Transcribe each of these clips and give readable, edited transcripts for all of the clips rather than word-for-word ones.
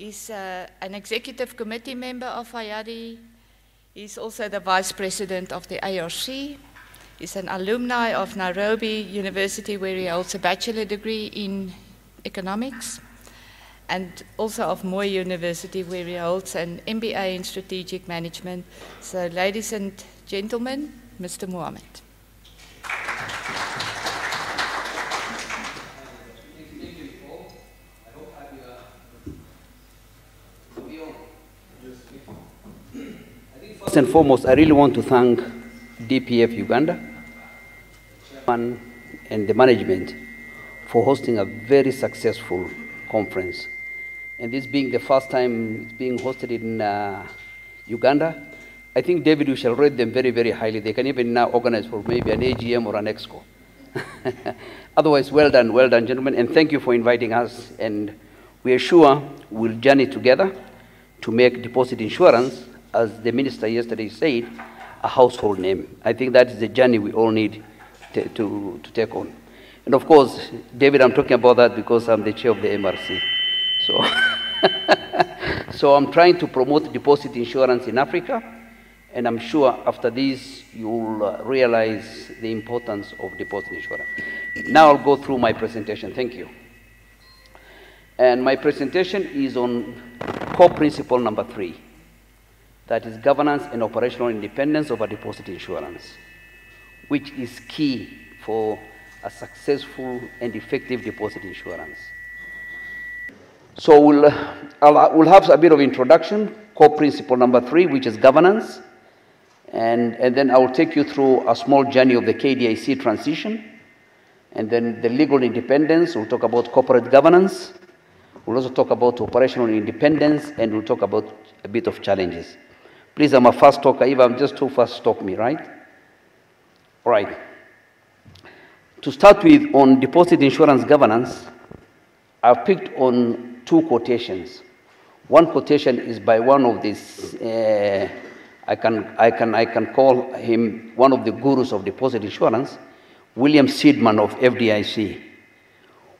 He's an executive committee member of IADI. He's also the vice president of the ARC. He's an alumni of Nairobi University, where he holds a bachelor degree in economics, and also of Moi University, where he holds an MBA in strategic management. So, ladies and gentlemen, Mr. Mohammed. First and foremost, I really want to thank DPF Uganda and the management for hosting a very successful conference. And this being the first time it's being hosted in Uganda, I think, David, we shall rate them very, very highly. They can even now organize for maybe an AGM or an EXCO. Otherwise, well done, gentlemen, and thank you for inviting us. And we are sure we'll journey together to make deposit insurance, as the minister yesterday said, a household name. I think that is the journey we all need to take on. And of course, David, I'm talking about that because I'm the chair of the MRC. So I'm trying to promote deposit insurance in Africa, and I'm sure after this you'll realize the importance of deposit insurance. Now I'll go through my presentation. Thank you. And my presentation is on core principle number 3. That is governance and operational independence of a deposit insurance, which is key for a successful and effective deposit insurance. So we'll have a bit of introduction, core principle number 3, which is governance, and then I will take you through a small journey of the KDIC transition, and then the legal independence. We'll talk about corporate governance. We'll also talk about operational independence, and we'll talk about a bit of challenges. Please, I'm a fast talker. If I'm just too fast, stop me, right? All right. To start with, on deposit insurance governance, I've picked on 2 quotations. One quotation is by one of these, I can call him one of the gurus of deposit insurance, William Seidman of FDIC,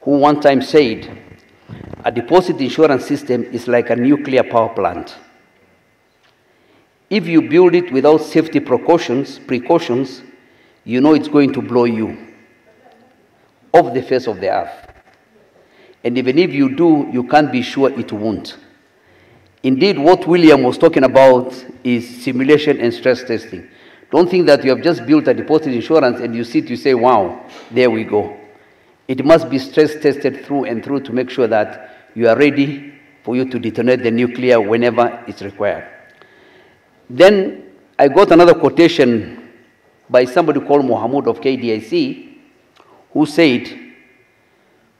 who one time said, a deposit insurance system is like a nuclear power plant. If you build it without safety precautions, you know it's going to blow you off the face of the earth. And even if you do, you can't be sure it won't. Indeed, what William was talking about is simulation and stress testing. Don't think that you have just built a deposit insurance and you sit, you say, wow, there we go. It must be stress tested through and through to make sure that you are ready for you to detonate the nuclear whenever it's required. Then I got another quotation by somebody called Mohammed of KDIC, who said,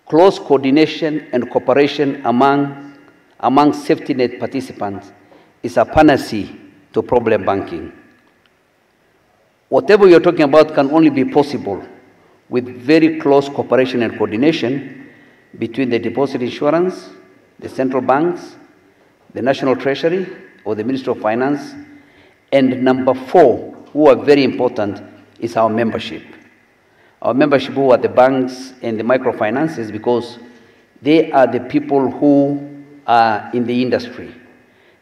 close coordination and cooperation among safety net participants is a panacea to problem banking. Whatever you're talking about can only be possible with very close cooperation and coordination between the deposit insurance, the central banks, the National Treasury, or the Ministry of Finance. And number 4, who are very important, is our membership. Our membership, who are the banks and the microfinances, because they are the people who are in the industry.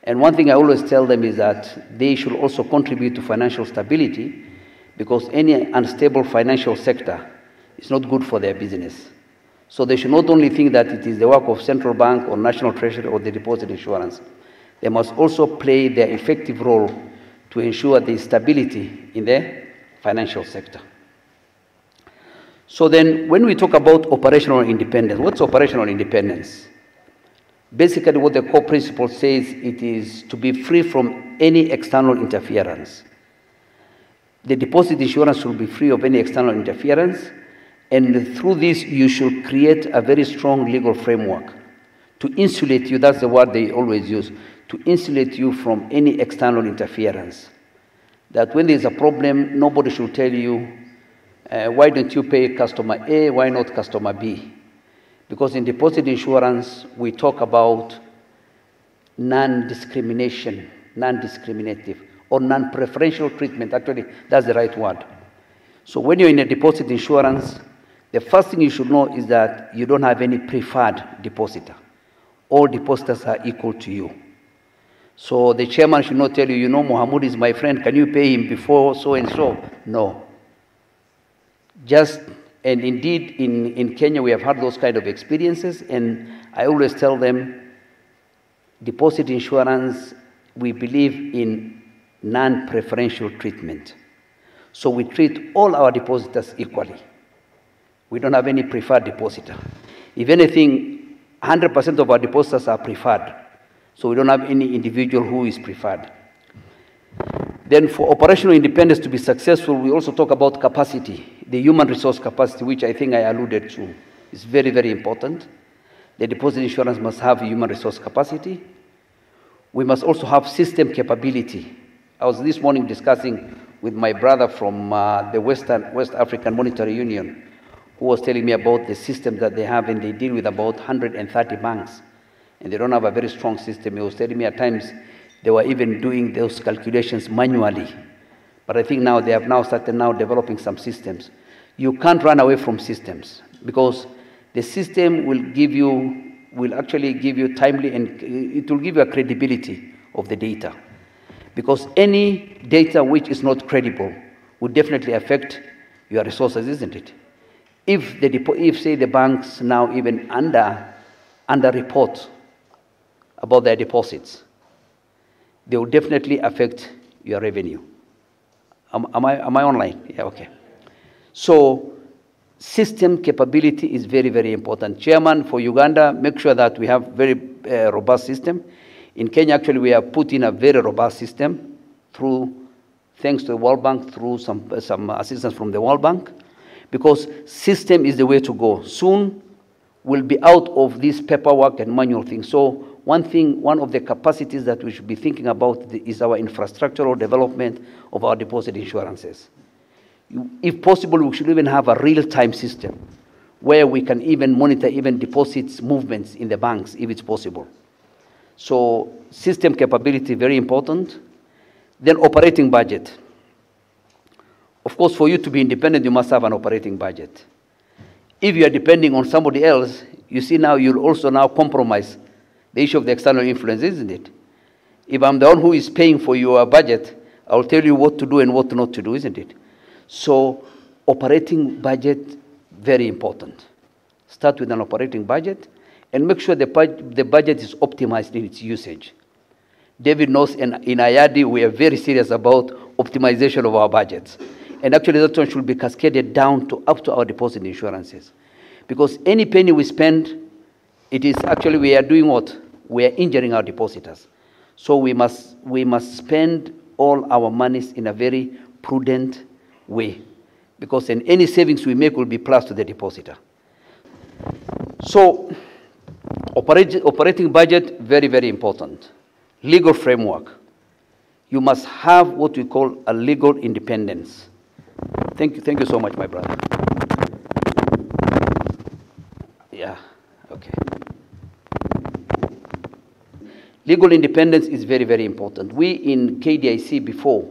And one thing I always tell them is that they should also contribute to financial stability, because any unstable financial sector is not good for their business. So they should not only think that it is the work of central bank or National Treasury or the deposit insurance. They must also play their effective role to ensure the stability in the financial sector. So then, when we talk about operational independence, what's operational independence? Basically, what the core principle says, it is to be free from any external interference. The deposit insurance should be free of any external interference, and through this, you should create a very strong legal framework to insulate you. That's the word they always use, to insulate you from any external interference. That when there's a problem, nobody should tell you, why don't you pay customer A, why not customer B? Because in deposit insurance, we talk about non-discrimination, non-discriminative, or non-preferential treatment. Actually, that's the right word. So when you're in a deposit insurance, the first thing you should know is that you don't have any preferred depositor. all depositors are equal to you. So the chairman should not tell you, you know, Mohamud is my friend, can you pay him before so and so? No. And indeed, in Kenya, we have had those kind of experiences, and I always tell them, deposit insurance, we believe in non-preferential treatment. So we treat all our depositors equally. We don't have any preferred depositor. If anything, 100% of our depositors are preferred. So we don't have any individual who is preferred. Then for operational independence to be successful, we also talk about capacity, the human resource capacity, which I think I alluded to. It's very, very important. The deposit insurance must have human resource capacity. We must also have system capability. I was this morning discussing with my brother from the West African Monetary Union, who was telling me about the system that they have, and they deal with about 130 banks. And they don't have a very strong system. He was telling me at times they were even doing those calculations manually. But I think now they have now started developing some systems. You can't run away from systems, because the system will actually give you timely, and it will give you a credibility of the data. Because any data which is not credible would definitely affect your resources, isn't it? If say the banks now even under report about their deposits, they will definitely affect your revenue. Am I online? Yeah, okay. So system capability is very, very important. Chairman, for Uganda, make sure that we have very robust system. In Kenya, actually, we have put in a very robust system thanks to the World Bank, through some assistance from the World Bank, because system is the way to go. Soon, we'll be out of this paperwork and manual thing. So one of the capacities that we should be thinking about is our infrastructural development of our deposit insurances. If possible, we should even have a real-time system where we can even monitor even deposits movements in the banks, if it's possible. So system capability, very important. Then operating budget. Of course, for you to be independent, you must have an operating budget. If you are depending on somebody else, you see now you'll also now compromise the issue of the external influence, isn't it? If I'm the one who is paying for your budget, I'll tell you what to do and what not to do, isn't it? So operating budget, very important. Start with an operating budget and make sure the budget is optimized in its usage. David knows in IADI we are very serious about optimization of our budgets. And actually that one should be cascaded down up to our deposit insurances. Because any penny we spend, it is actually, we are doing what? We are injuring our depositors. So we must spend all our monies in a very prudent way. Because then any savings we make will be plus to the depositor. So operating budget, very, very important. Legal framework. You must have what we call a legal independence. Thank you so much, my brother. Yeah, okay. Legal independence is very, very important. We in KDIC before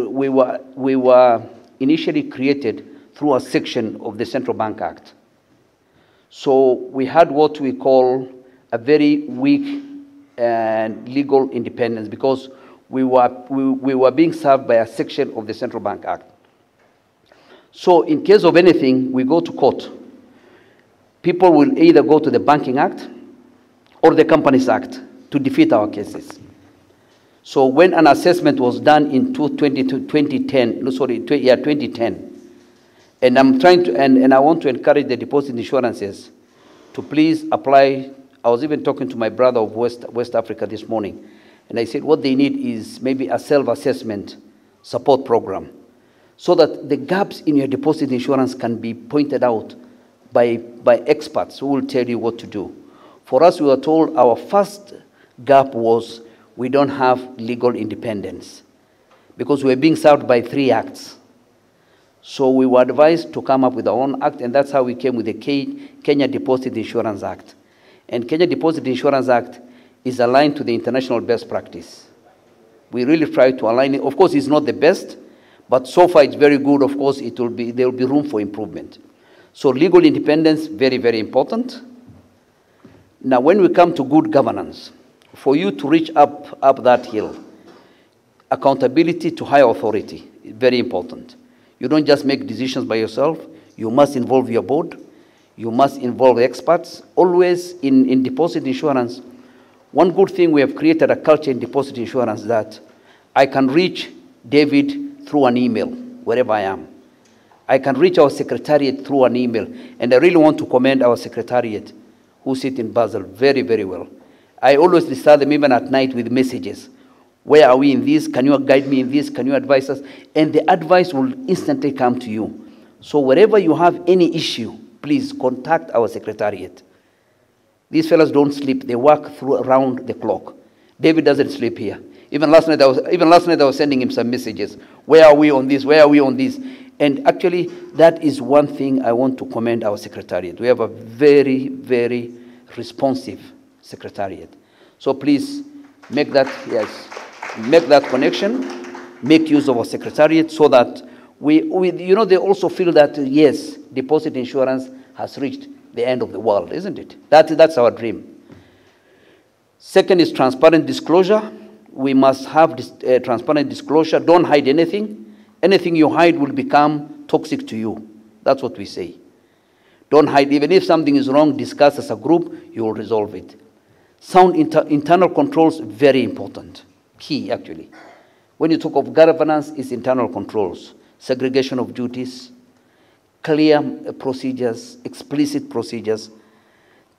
we were initially created through a section of the Central Bank Act. So we had what we call a very weak legal independence, because we were being served by a section of the Central Bank Act. So in case of anything, we go to court. People will either go to the Banking Act or the Companies Act to defeat our cases. So when an assessment was done in 2010, and I want to encourage the deposit insurances to please apply. I was even talking to my brother of West Africa this morning, and I said what they need is maybe a self-assessment support program, so that the gaps in your deposit insurance can be pointed out by experts who will tell you what to do. For us, we were told our first gap was we don't have legal independence, because we were being served by 3 acts. So we were advised to come up with our own act, and that's how we came with the Kenya Deposit Insurance Act. And Kenya Deposit Insurance Act is aligned to the international best practice. We really try to align it. Of course, it's not the best, but so far it's very good. Of course, there will be room for improvement. So legal independence, very, very important. Now, when we come to good governance, for you to reach up that hill, accountability to higher authority is very important. You don't just make decisions by yourself. You must involve your board. You must involve experts. Always in deposit insurance, one good thing, we have created a culture in deposit insurance that I can reach David through an email, wherever I am. I can reach our secretariat through an email. And I really want to commend our secretariat who sit in Basel very, very well. I always start them even at night with messages. Where are we in this? Can you guide me in this? Can you advise us? And the advice will instantly come to you. So wherever you have any issue, please contact our secretariat. These fellows don't sleep. They work around the clock. David doesn't sleep here. Even last night I was sending him some messages. Where are we on this? Where are we on this? And actually, that is one thing I want to commend our secretariat. We have a very, very responsive secretariat. So please make that, make that connection, make use of our secretariat so that they also feel that, yes, deposit insurance has reached the end of the world, isn't it? That's our dream. Second is transparent disclosure. We must have transparent disclosure. Don't hide anything. Anything you hide will become toxic to you. That's what we say. Don't hide. Even if something is wrong, discuss as a group, you will resolve it. Sound internal controls, very important. Key, actually. When you talk of governance, it's internal controls. Segregation of duties, clear procedures, explicit procedures.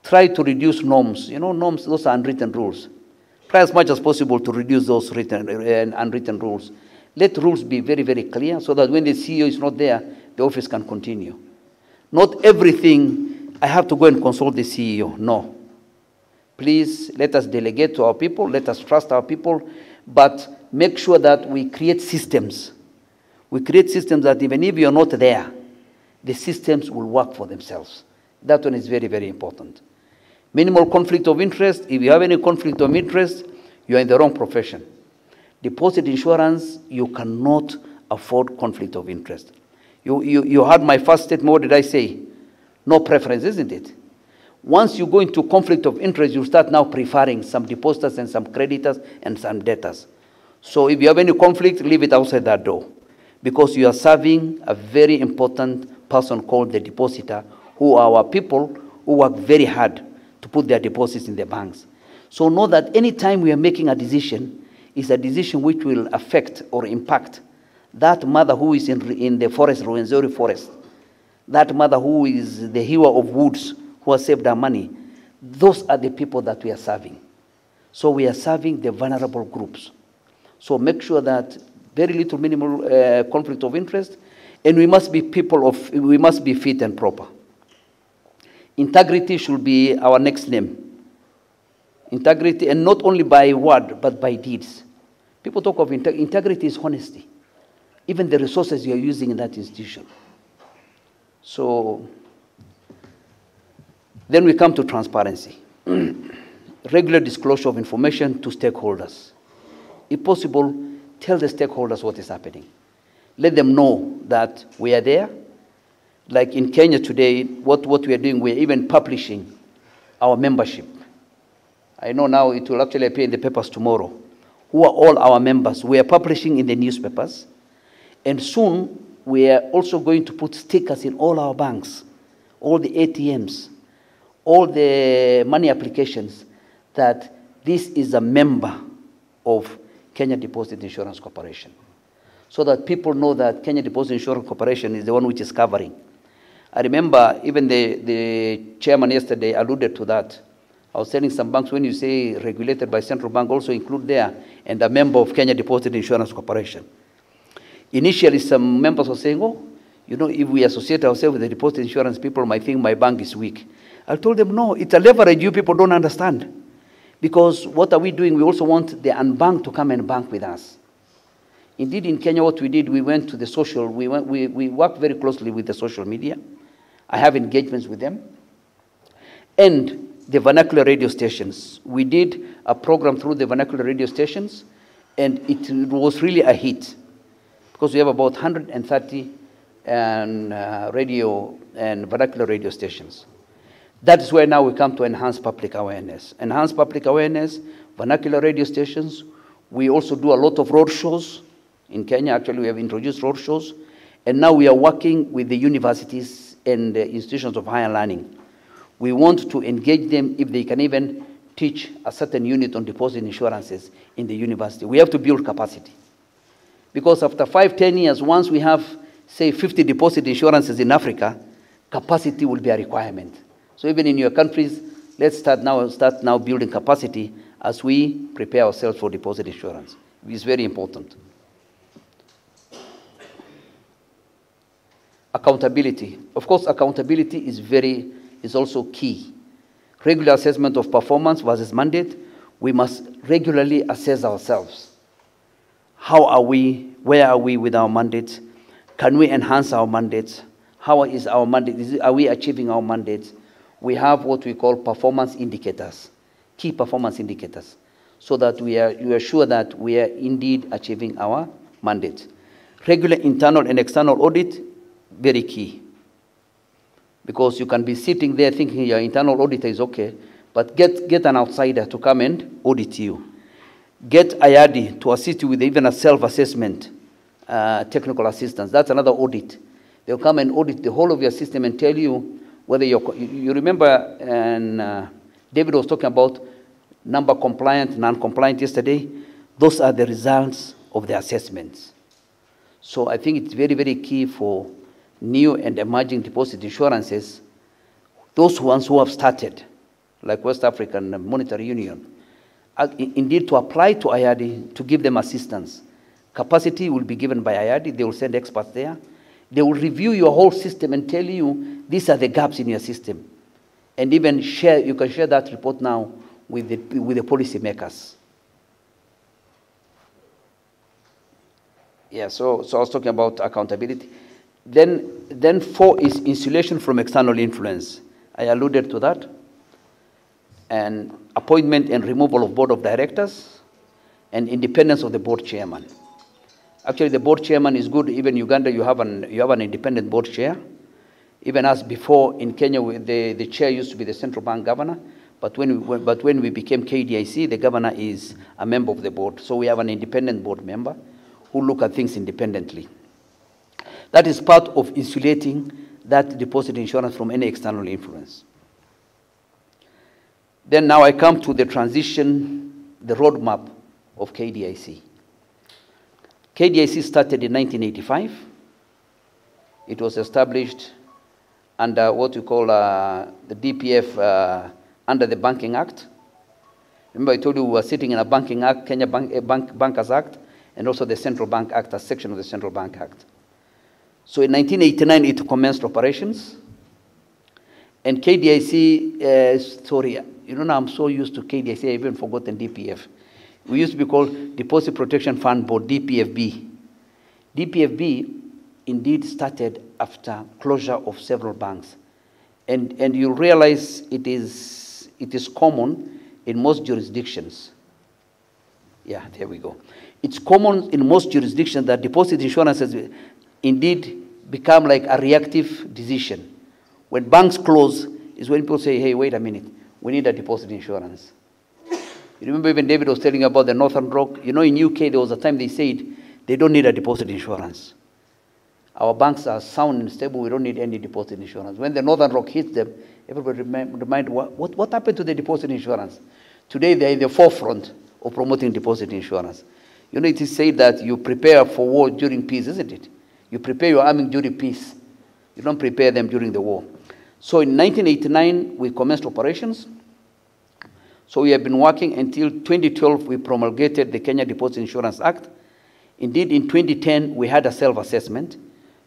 Try to reduce norms. You know, norms, those are unwritten rules. Try as much as possible to reduce those written and unwritten rules. Let rules be very, very clear so that when the CEO is not there, the office can continue. Not everything, I have to go and consult the CEO. No. Please, let us delegate to our people. Let us trust our people. But make sure that we create systems. We create systems that even if you're not there, the systems will work for themselves. That one is very, very important. Minimal conflict of interest. If you have any conflict of interest, you are in the wrong profession. Deposit insurance, you cannot afford conflict of interest. You heard my first statement. What did I say? No preference, isn't it? Once you go into conflict of interest, you start now preferring some depositors and some creditors and some debtors. So if you have any conflict, leave it outside that door, because you are serving a very important person called the depositor, who are our people who work very hard to put their deposits in the banks. So know that any time we are making a decision, it's a decision which will affect or impact that mother who is in the forest, Ruwenzori forest, that mother who is the hewer of woods, who has saved our money. Those are the people that we are serving. So we are serving the vulnerable groups. So make sure that very little minimal conflict of interest, and we must be we must be fit and proper. Integrity should be our next name. Integrity, and not only by word, but by deeds. People talk of integrity is honesty. Even the resources you are using in that institution. So, then we come to transparency. Regular disclosure of information to stakeholders. If possible, tell the stakeholders what is happening. Let them know that we are there. Like in Kenya today, what we are doing, we are even publishing our membership. I know now it will actually appear in the papers tomorrow. Who are all our members? We are publishing in the newspapers. And soon, we are also going to put stickers in all our banks, all the ATMs, all the money applications, that this is a member of Kenya Deposit Insurance Corporation. So that people know that Kenya Deposit Insurance Corporation is the one which is covering. I remember even the chairman yesterday alluded to that. I was telling some banks, when you say regulated by central bank, also include there, and a member of Kenya Deposit Insurance Corporation. Initially, some members were saying, oh, you know, if we associate ourselves with the deposit insurance, people might think my bank is weak. I told them, no, it's a leverage you people don't understand. Because what are we doing? We also want the unbanked to come and bank with us. Indeed, in Kenya, what we did, we went to the social, we worked very closely with the social media. I have engagements with them. And the vernacular radio stations. We did a program through the vernacular radio stations, and it was really a hit, because we have about 130 radio and vernacular radio stations. That's where now we come to enhance public awareness. Enhance public awareness, vernacular radio stations. We also do a lot of road shows. In Kenya, actually, we have introduced road shows. And now we are working with the universities and the institutions of higher learning. We want to engage them if they can even teach a certain unit on deposit insurances in the university. We have to build capacity. Because after 5-10 years, once we have, say, 50 deposit insurances in Africa, capacity will be a requirement. So even in your countries, let's start now building capacity as we prepare ourselves for deposit insurance. It's very important. Accountability. Of course, accountability is also key. Regular assessment of performance versus mandate. We must regularly assess ourselves. How are we? Where are we with our mandates? Can we enhance our mandates? How is our mandate? Are we achieving our mandates? We have what we call performance indicators, key performance indicators, so that we are sure that we are indeed achieving our mandate. Regular internal and external audit, very key. Because you can be sitting there thinking your internal auditor is okay, but get an outsider to come and audit you. Get IADI to assist you with even a self-assessment, technical assistance. That's another audit. They'll come and audit the whole of your system and tell you whether you remember, and David was talking about number compliant, non-compliant yesterday. Those are the results of the assessments. So I think it's very, very key for new and emerging deposit insurances, those ones who have started, like West African Monetary Union, indeed to apply to IADI to give them assistance. Capacity will be given by IADI. They will send experts there. They will review your whole system and tell you these are the gaps in your system. And even you can share that report now with the policy makers. Yeah, so I was talking about accountability. Then 4 is insulation from external influence. I alluded to that. And appointment and removal of board of directors and independence of the board chairman. Actually, the board chairman is good. Even Uganda, you have an independent board chair. Even as before in Kenya, the chair used to be the central bank governor. But when we became KDIC, the governor is a member of the board. So we have an independent board member who look at things independently. That is part of insulating that deposit insurance from any external influence. Then now I come to the transition, the roadmap of KDIC. KDIC started in 1985. It was established under what we call the DPF under the Banking Act. Remember I told you we were sitting in a Banking Act, Kenya Bankers Act, and also the Central Bank Act, a section of the Central Bank Act. So in 1989, it commenced operations. And KDIC, sorry, you know now I'm so used to KDIC, I even forgotten DPF. We used to be called Deposit Protection Fund Board, DPFB. DPFB indeed started after closure of several banks. And you realize it is common in most jurisdictions. Yeah, there we go. It's common in most jurisdictions that deposit insurances indeed become like a reactive decision. When banks close is when people say, hey, wait a minute, we need a deposit insurance. You remember even David was telling you about the Northern Rock. You know, in UK, there was a time they said they don't need a deposit insurance. Our banks are sound and stable. We don't need any deposit insurance. When the Northern Rock hits them, everybody remind what happened to the deposit insurance? Today, they're in the forefront of promoting deposit insurance. You know, it is said that you prepare for war during peace, isn't it? You prepare your army during peace. You don't prepare them during the war. So in 1989, we commenced operations. So we have been working until 2012, we promulgated the Kenya Deposit Insurance Act. Indeed, in 2010, we had a self-assessment,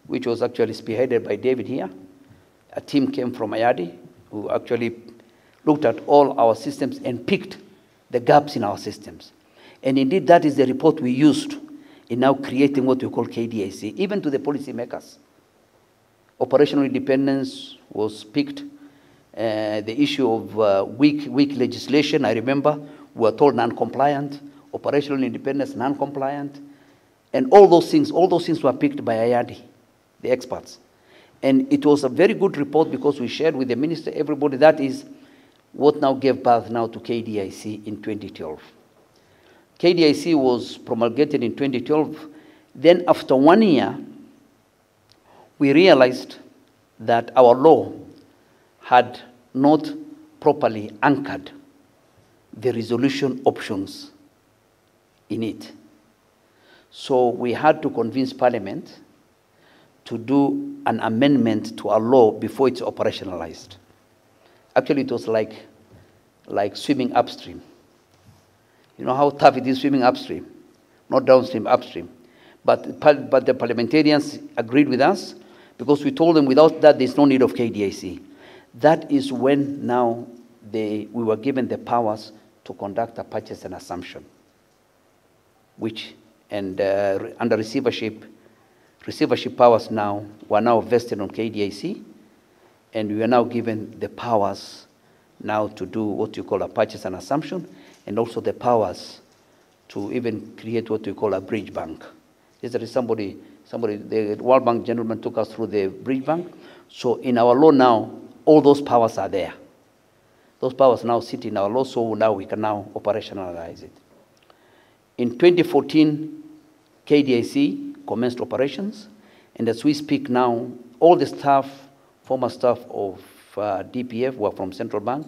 which was actually spearheaded by David here. A team came from IADI, who actually looked at all our systems and picked the gaps in our systems. And indeed, that is the report we used in now creating what we call KDIC, even to the policymakers. Operational independence was picked. The issue of weak legislation, I remember, we were told non-compliant. Operational independence, non-compliant. And all those things were picked by IADI, the experts. And it was a very good report because we shared with the minister, everybody. That is what now gave birth now to KDIC in 2012. KDIC was promulgated in 2012. Then after 1 year, we realized that our law had not properly anchored the resolution options in it. So we had to convince Parliament to do an amendment to our law before it's operationalized. Actually, it was like swimming upstream. You know how tough it is swimming upstream, not downstream, upstream. But the parliamentarians agreed with us because we told them without that there's no need of KDIC. That is when now we were given the powers to conduct a purchase and assumption, which, and under receivership powers now were now vested on KDIC, and we are now given the powers now to do what you call a purchase and assumption, and also the powers to even create what we call a bridge bank. There is somebody, the World Bank gentleman took us through the bridge bank. So in our law now, all those powers are there. Those powers now sit in our law, so now we can now operationalize it. In 2014, KDIC commenced operations, and as we speak now, all the staff, former staff of DPF were from Central Bank.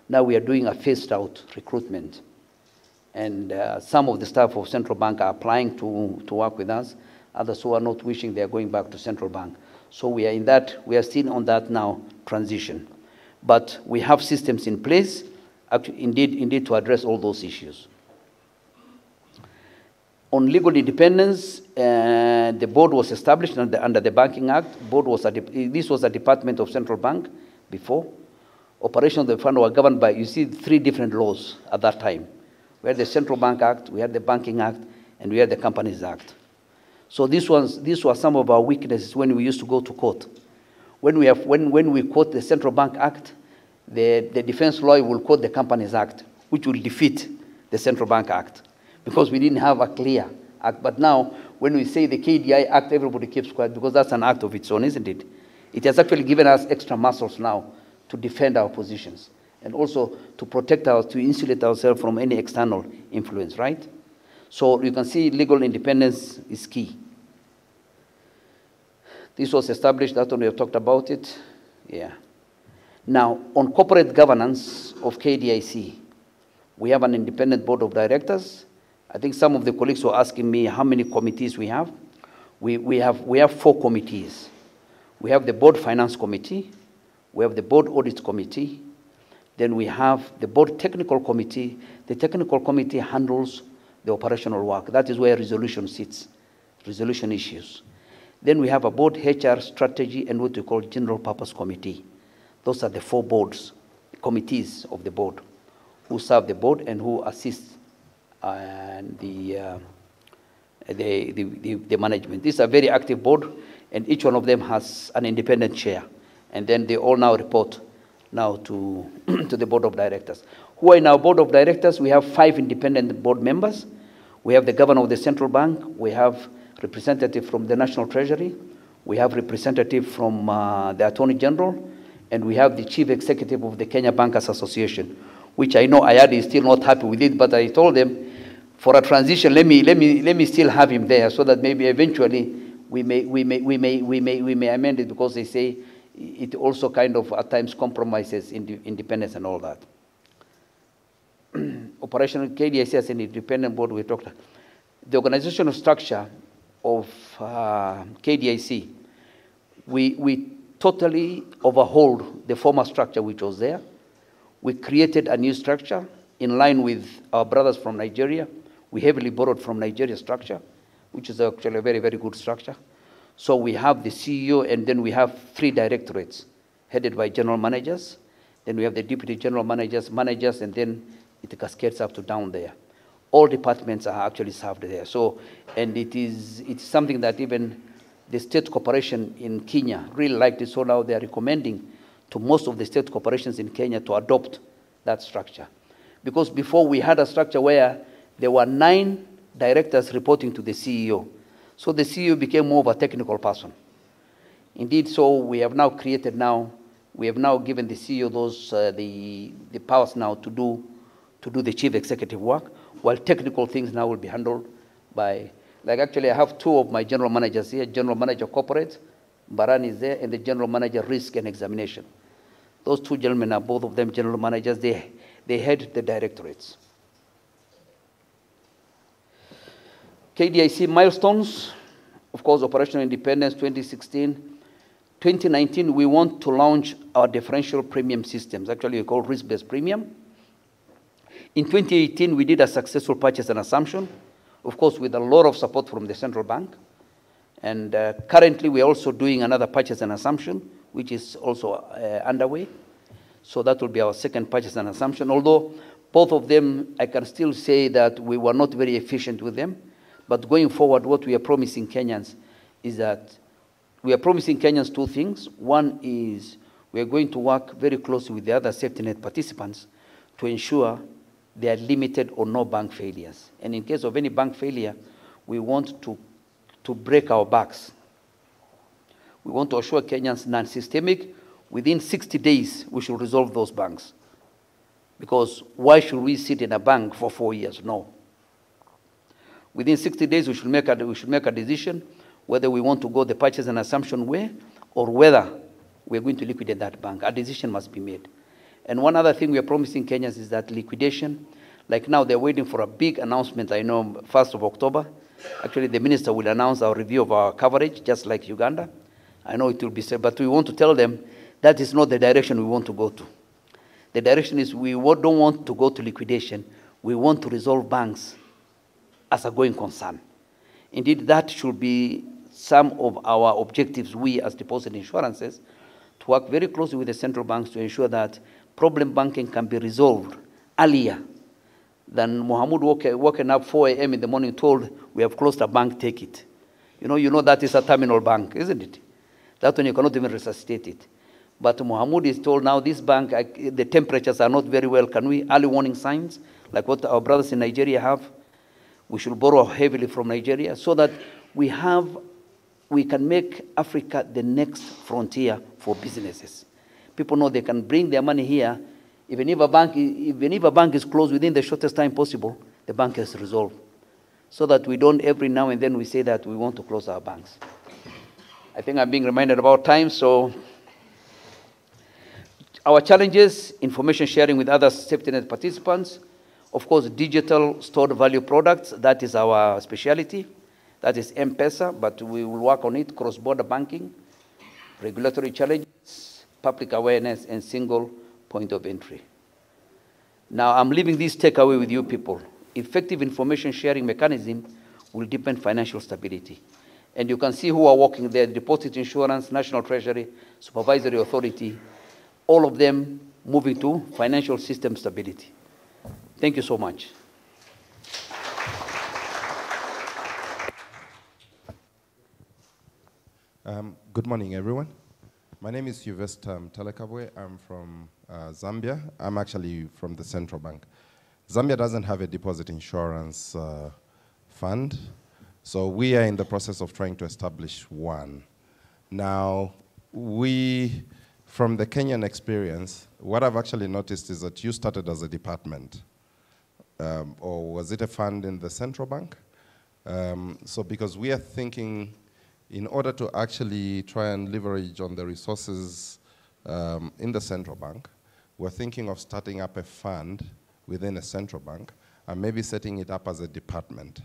Now we are doing a phased out recruitment. And some of the staff of Central Bank are applying to work with us. Others who are not wishing, they are going back to Central Bank. So we are in that, we are still on that now transition. But we have systems in place, actually, indeed to address all those issues. On legal independence, the board was established under the Banking Act. This was a department of Central Bank before. Operations of the fund were governed by, you see, 3 different laws at that time. We had the Central Bank Act, we had the Banking Act, and we had the Companies Act. So these were some of our weaknesses when we used to go to court. When we quote the Central Bank Act, the defense lawyer will quote the Companies Act, which will defeat the Central Bank Act, because we didn't have a clear act. But now, when we say the KDI Act, everybody keeps quiet, because that's an act of its own, isn't it? It has actually given us extra muscles now to defend our positions, and also to protect to insulate ourselves from any external influence, right? So you can see legal independence is key. This was established, that's when we have talked about it. Yeah. Now, on corporate governance of KDIC, we have an independent board of directors. I think some of the colleagues were asking me how many committees we have. We have 4 committees. We have the board finance committee, we have the board audit committee, then we have the board technical committee. The technical committee handles the operational work. That is where resolution sits, resolution issues. Then we have a board HR strategy and what we call general purpose committee. Those are the 4 committees of the board who serve the board and who assist the management. This is a very active board, and each one of them has an independent chair. And then they all now report now to the board of directors. Who are in our board of directors? We have 5 independent board members. We have the governor of the central bank. We have representative from the National Treasury. We have representative from the Attorney General. And we have the chief executive of the Kenya Bankers Association, which I know IADI is still not happy with it, but I told them for a transition, let me still have him there so that maybe eventually we may amend it, because they say it also kind of at times compromises independence and all that. Operational KDIC as an independent board, we talked about. The organizational structure of KDIC, we totally overhauled the former structure which was there. We created a new structure in line with our brothers from Nigeria. We heavily borrowed from Nigeria's structure, which is actually a very, very good structure. So we have the CEO, and then we have 3 directorates headed by general managers. Then we have the deputy general managers, and then it cascades up to down there. All departments are actually served there. So, and it's something that even the state corporation in Kenya really liked it. So now they are recommending to most of the state corporations in Kenya to adopt that structure. Because before we had a structure where there were 9 directors reporting to the CEO. So the CEO became more of a technical person. Indeed, so we have now created we have now given the CEO the powers now to do the chief executive work, while technical things now will be handled by, like actually I have two of my general managers here, General Manager Corporate, Baran is there, and the General Manager Risk and Examination. Those two gentlemen are both of them general managers. They head the directorates. KDIC milestones, of course, operational independence 2016. 2019, we want to launch our differential premium systems, actually we call risk-based premium. In 2018, we did a successful purchase and assumption, of course, with a lot of support from the central bank. And currently, we're also doing another purchase and assumption, which is also underway. So that will be our second purchase and assumption. Although both of them, I can still say that we were not very efficient with them. But going forward, what we are promising Kenyans is that we are promising Kenyans two things. One is we are going to work very closely with the other safety net participants to ensure there are limited or no bank failures. And in case of any bank failure, we want to break our backs. We want to assure Kenyans non-systemic. Within 60 days, we should resolve those banks. Because why should we sit in a bank for 4 years? No. Within 60 days, we should make a decision whether we want to go the purchase and assumption way or whether we're going to liquidate that bank. A decision must be made. And one other thing we are promising Kenyans is that liquidation, like now they're waiting for a big announcement, I know, 1st of October. Actually, the minister will announce our review of our coverage, just like Uganda. I know it will be said, but we want to tell them that is not the direction we want to go to. The direction is we don't want to go to liquidation. We want to resolve banks as a going concern. Indeed, that should be some of our objectives, we as deposit insurances, to work very closely with the central banks to ensure that problem banking can be resolved earlier than Mohammed woken up 4 a.m. in the morning told, we have closed a bank, take it. You know that is a terminal bank, isn't it? That one you cannot even resuscitate it. But Mohammed is told now this bank, the temperatures are not very well. Can we, early warning signs, like what our brothers in Nigeria have? We should borrow heavily from Nigeria so that we can make Africa the next frontier for businesses. People know they can bring their money here. Even if a bank is closed within the shortest time possible, the bank is resolved. So that we don't every now and then we say that we want to close our banks. I think I'm being reminded about time, so our challenges, information sharing with other safety net participants, of course, digital stored value products, that is our specialty. That is M-Pesa, but we will work on it, cross-border banking, regulatory challenges, public awareness, and single point of entry. Now, I'm leaving this takeaway with you people. Effective information sharing mechanism will deepen financial stability. And you can see who are working there, Deposit Insurance, National Treasury, Supervisory Authority, all of them moving to financial system stability. Thank you so much. Good morning, everyone. My name is Sylvester Telekabwe. I'm from Zambia. I'm actually from the central bank. Zambia doesn't have a deposit insurance fund, so we are in the process of trying to establish one. Now, from the Kenyan experience, what I've actually noticed is that you started as a department, or was it a fund in the central bank? So because we are thinking, in order to actually try and leverage on the resources in the central bank, we're thinking of starting up a fund within a central bank and maybe setting it up as a department.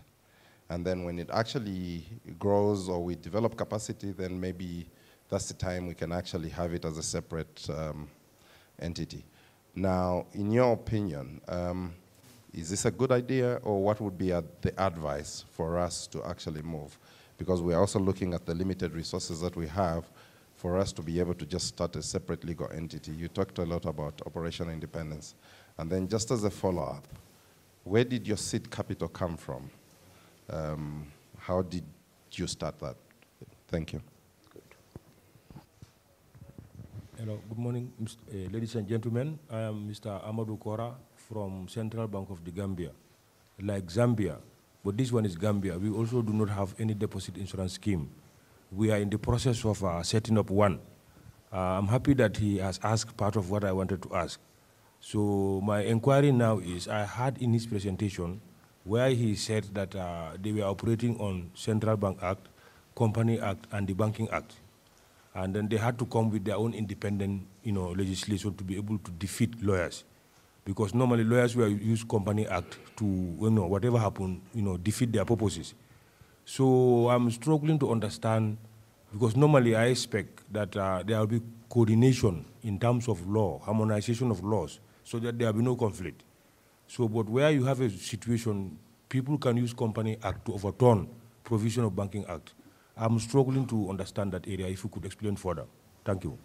And then when it actually grows or we develop capacity, then maybe that's the time we can actually have it as a separate entity. Now, in your opinion, is this a good idea, or what would be the advice for us to actually move? Because we're also looking at the limited resources that we have for us to be able to just start a separate legal entity. You talked a lot about operational independence. And then just as a follow-up, where did your seed capital come from? How did you start that? Thank you. Hello, good morning, ladies and gentlemen. I am Mr. Amadou Kora from Central Bank of the Gambia. Like Zambia, but this one is Gambia. We also do not have any deposit insurance scheme. We are in the process of setting up one. I'm happy that he has asked part of what I wanted to ask. So my inquiry now is, I heard in his presentation where he said that they were operating on Central Bank Act, Company Act, and the Banking Act. And then they had to come with their own independent, legislation to be able to defeat lawyers. Because normally lawyers will use Company Act to, whatever happened, defeat their purposes. So I'm struggling to understand, because normally I expect that there will be coordination in terms of law, harmonization of laws, so that there will be no conflict. So, but where you have a situation, people can use Company Act to overturn provision of Banking Act. I'm struggling to understand that area. If you could explain further. Thank you.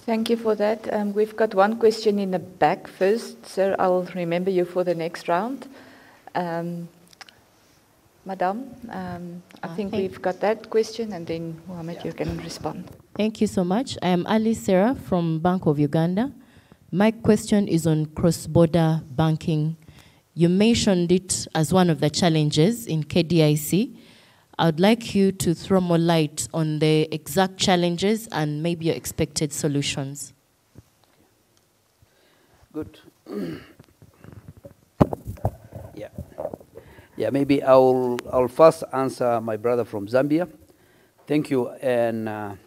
Thank you for that. We've got one question in the back first, sir. I'll remember you for the next round. Madam, I think we've got that question, and then Mohammed, you can respond. Thank you so much. I am Ali Sarah from Bank of Uganda. My question is on cross-border banking. You mentioned it as one of the challenges in KDIC. I would like you to throw more light on the exact challenges and maybe your expected solutions. Good. Yeah, maybe I'll first answer my brother from Zambia. Thank you. And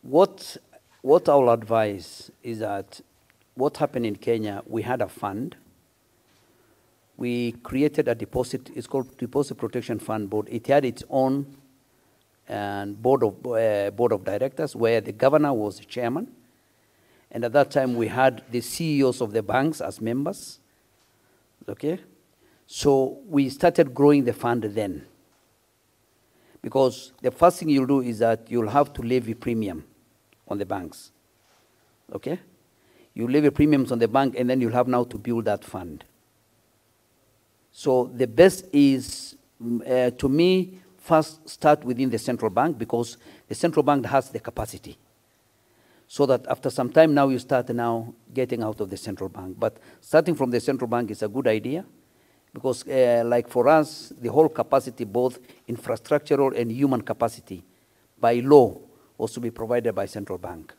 what I'll advise is that what happened in Kenya, we had a fund. We created a deposit, it's called Deposit Protection Fund Board. It had its own board of directors where the governor was the chairman. And at that time, we had the CEOs of the banks as members, okay? So we started growing the fund then. Because the first thing you'll do is that you'll have to levy premium on the banks, okay? You levy premiums on the bank, and then you'll have now to build that fund. So the best is, to me, first start within the central bank, because the central bank has the capacity. So that after some time now, you start now getting out of the central bank. But starting from the central bank is a good idea, because like for us, the whole capacity, both infrastructural and human capacity, by law, was to be provided by central bank.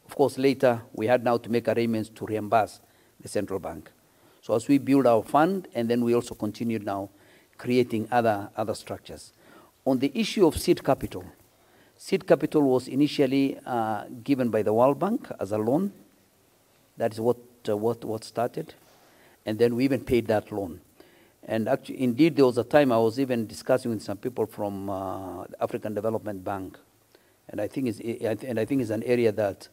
Of course, later, we had now to make arrangements to reimburse the central bank. So as we build our fund, and then we also continued now creating other structures. On the issue of seed capital was initially given by the World Bank as a loan. That is what started. And then we even paid that loan. And actually, indeed, there was a time I was even discussing with some people from the African Development Bank. And I think it's an area that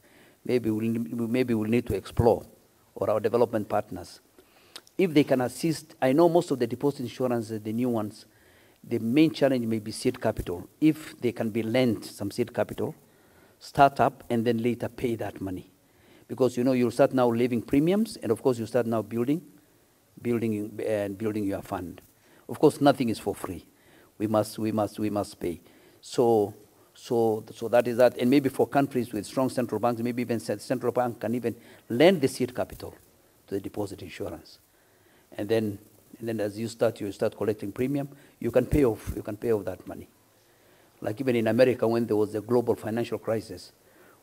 maybe we'll need to explore, or our development partners. If they can assist, I know most of the deposit insurance, the new ones, the main challenge may be seed capital. If they can be lent some seed capital, start up, and then later pay that money. Because you'll start now leaving premiums, and of course you start now building your fund. Of course, nothing is for free. We must pay. So that is that. And maybe for countries with strong central banks, maybe even central bank can even lend the seed capital to the deposit insurance. And then as you start collecting premium, you can pay off that money. Like even in America, when there was a global financial crisis,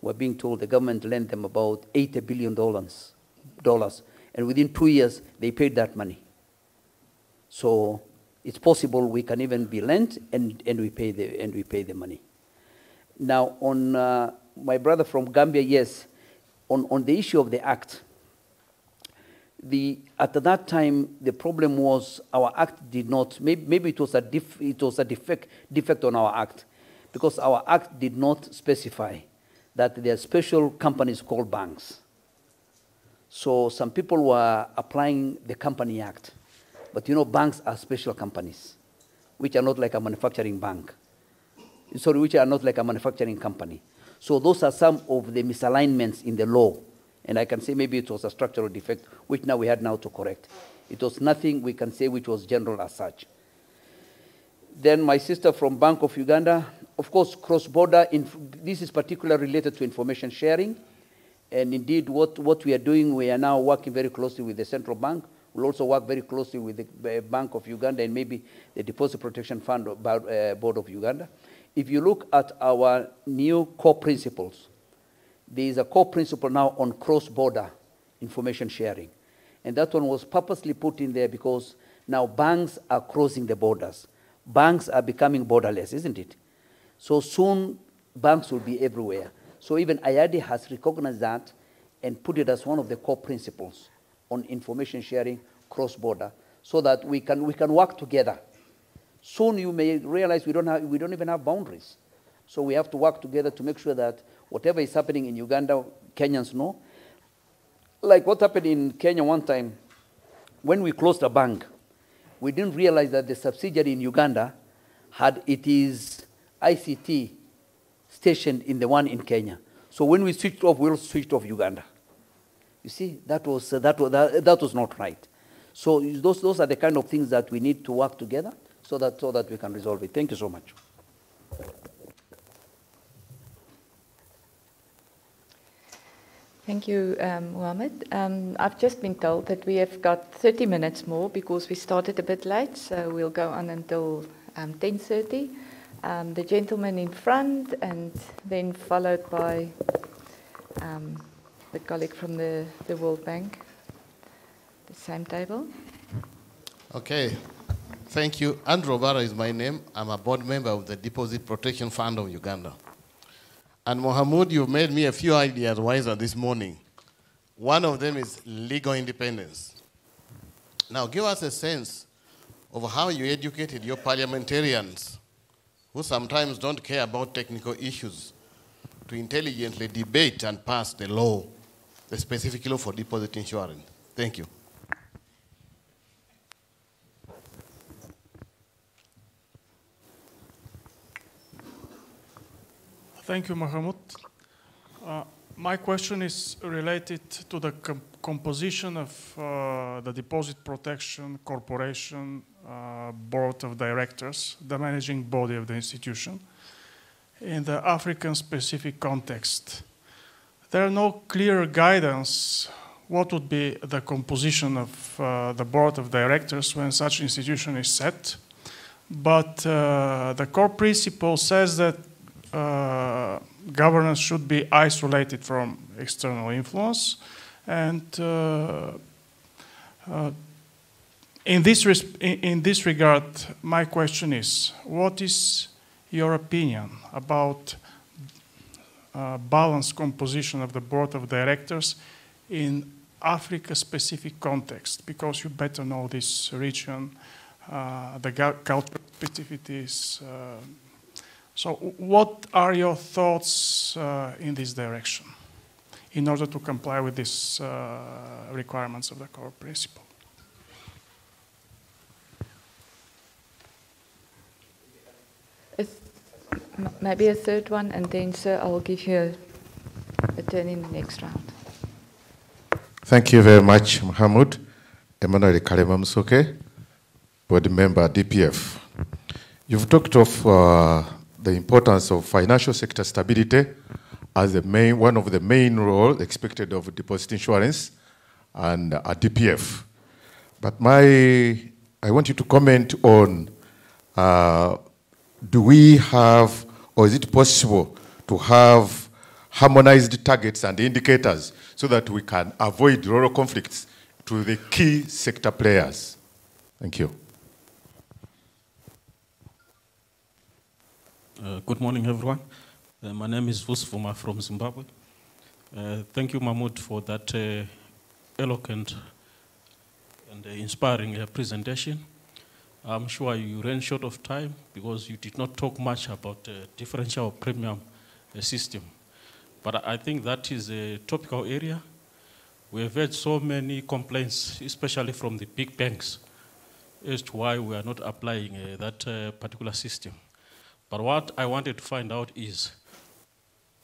we're being told the government lent them about $80 billion, and within 2 years they paid that money. So it's possible we can even be lent and we pay the money. Now on my brother from Gambia, yes, on the issue of the act. At that time, the problem was our act did not, maybe it was a defect on our act, because our act did not specify that there are special companies called banks. So some people were applying the Company Act, but banks are special companies, which are not like a manufacturing bank. Sorry, which are not like a manufacturing company. So those are some of the misalignments in the law. And I can say maybe it was a structural defect, which now we had now to correct. It was nothing we can say which was general as such. Then my sister from Bank of Uganda, of course, cross-border, this is particularly related to information sharing. And indeed, what we are doing, we are now working very closely with the central bank We'll also work very closely with the Bank of Uganda and maybe the Deposit Protection Fund Board of Uganda. If you look at our new core principles, there is a core principle now on cross-border information sharing. And that one was purposely put in there because now banks are crossing the borders. Banks are becoming borderless, isn't it? So soon, banks will be everywhere. So even IADI has recognized that and put it as one of the core principles on information sharing cross-border so that we can work together. Soon you may realize we don't even have boundaries. So we have to work together to make sure that whatever is happening in Uganda, Kenyans know. Like what happened in Kenya one time, when we closed a bank, we didn't realize that the subsidiary in Uganda had its ICT stationed in the one in Kenya. So when we switched off, we also switched off Uganda. You see, that was not right. So those are the kind of things that we need to work together so that we can resolve it. Thank you so much. Thank you, Mohammed. I've just been told that we have got 30 minutes more because we started a bit late, so we'll go on until 10:30. The gentleman in front, and then followed by the colleague from the World Bank, the same table. Okay, thank you. Andrew Obara is my name. I'm a board member of the Deposit Protection Fund of Uganda. And Mohammed, you've made me a few ideas wiser this morning. One of them is legal independence. Now, give us a sense of how you educated your parliamentarians, who sometimes don't care about technical issues, to intelligently debate and pass the law, the specific law for deposit insurance. Thank you. Thank you, Mahmoud. My question is related to the composition of the Deposit Protection Corporation Board of Directors, the managing body of the institution, in the African-specific context. There are no clear guidance what would be the composition of the Board of Directors when such institution is set, but the core principle says that governance should be isolated from external influence, and in this regard, my question is, what is your opinion about balanced composition of the Board of Directors in Africa-specific context? Because you better know this region, the cultural specificities. So what are your thoughts in this direction in order to comply with these requirements of the core principle? Maybe a third one, and then, sir, I will give you a turn in the next round. Thank you very much, Mohammed. Emmanuel Kalemamsoke, board member, DPF. You've talked of the importance of financial sector stability as one of the main roles expected of deposit insurance and a DPF. But I want you to comment on, do we have, or is it possible to have harmonized targets and indicators so that we can avoid rural conflicts to the key sector players? Thank you. Good morning, everyone. My name is Vusfuma from Zimbabwe. Thank you, Mahmoud, for that eloquent and inspiring presentation. I'm sure you ran short of time because you did not talk much about differential premium system. But I think that is a topical area. We have had so many complaints, especially from the big banks, as to why we are not applying that particular system. But what I wanted to find out is,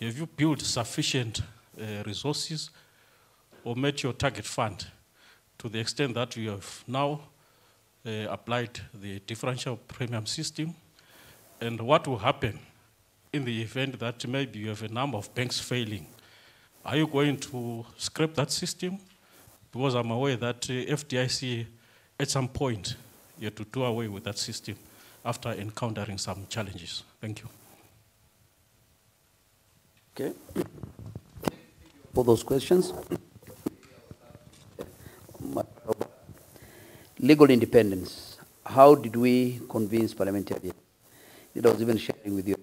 have you built sufficient resources or met your target fund to the extent that you have now applied the differential premium system? And what will happen in the event that maybe you have a number of banks failing? Are you going to scrap that system, because I'm aware that FDIC at some point you have to do away with that system after encountering some challenges. Thank you. Okay. For those questions. Legal independence. How did we convince parliamentarians? I was even sharing with you.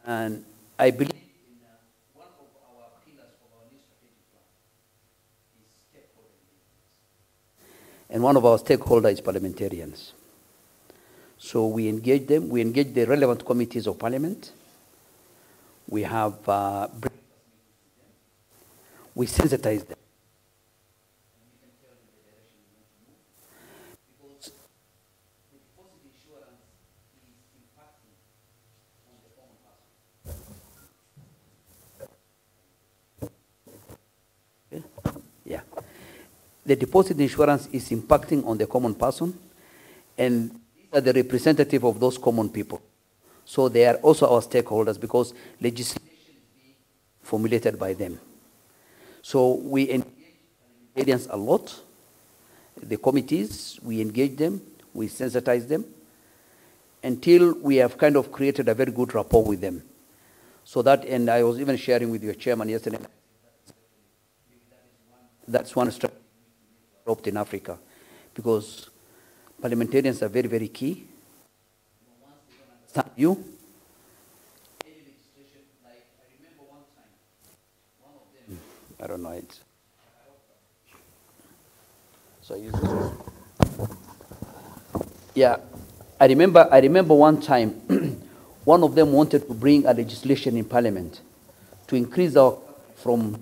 And I believe in one of our pillars of our new strategic plan is stakeholder engagement. And one of our stakeholders is parliamentarians. So we engage them. We engage the relevant committees of parliament. We have we sensitize them. Yeah. The deposit insurance is impacting on the common person, and these are the representative of those common people. So they are also our stakeholders because legislation is being formulated by them. So we engage parliamentarians a lot. The committees, we engage them, we sensitize them, until we have kind of created a very good rapport with them. So that, and I was even sharing with your chairman yesterday, that's one strategy we adopted in Africa, because parliamentarians are very, very key. Once they don't understand you, any legislation, like I remember one time, one of them, I don't know it. So I use this. Yeah, I remember one time, one of them wanted to bring a legislation in Parliament to increase our from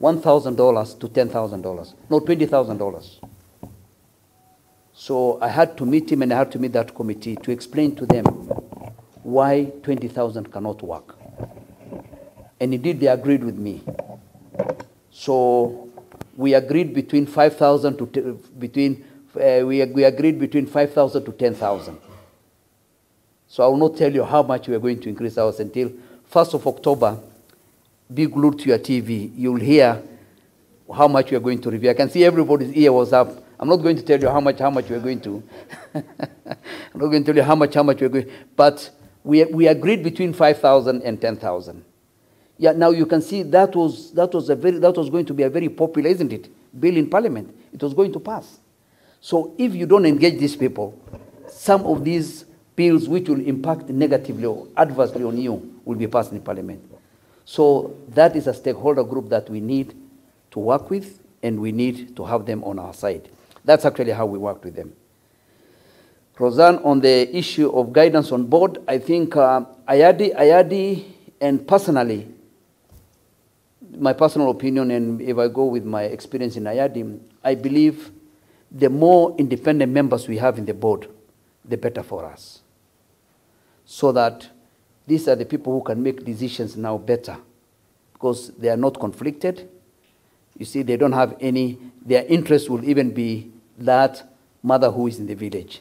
$1,000 to $10,000, no, $20,000. So I had to meet him and I had to meet that committee to explain to them why 20,000 cannot work. And indeed they agreed with me. So we agreed between 5,000 to we agreed between 5,000 to 10,000. So I will not tell you how much we are going to increase ours until 1st of October. Be glued to your TV. You'll hear how much we are going to review. I can see everybody's ear was up. I'm not going to tell you how much we are going to. I'm not going to tell you how much we are going. But we agreed between 5,000 and 10,000. Yeah. Now you can see that was going to be a very popular, isn't it, bill in Parliament. It was going to pass. So if you don't engage these people, some of these bills which will impact negatively or adversely on you will be passed in Parliament. So that is a stakeholder group that we need to work with, and we need to have them on our side. That's actually how we work with them. Roseanne, on the issue of guidance on board, I think IADI, and personally, my personal opinion, and if I go with my experience in IADI, I believe the more independent members we have in the board, the better for us. So that these are the people who can make decisions now better, because they are not conflicted. You see, they don't have any, their interest will even be that mother who is in the village.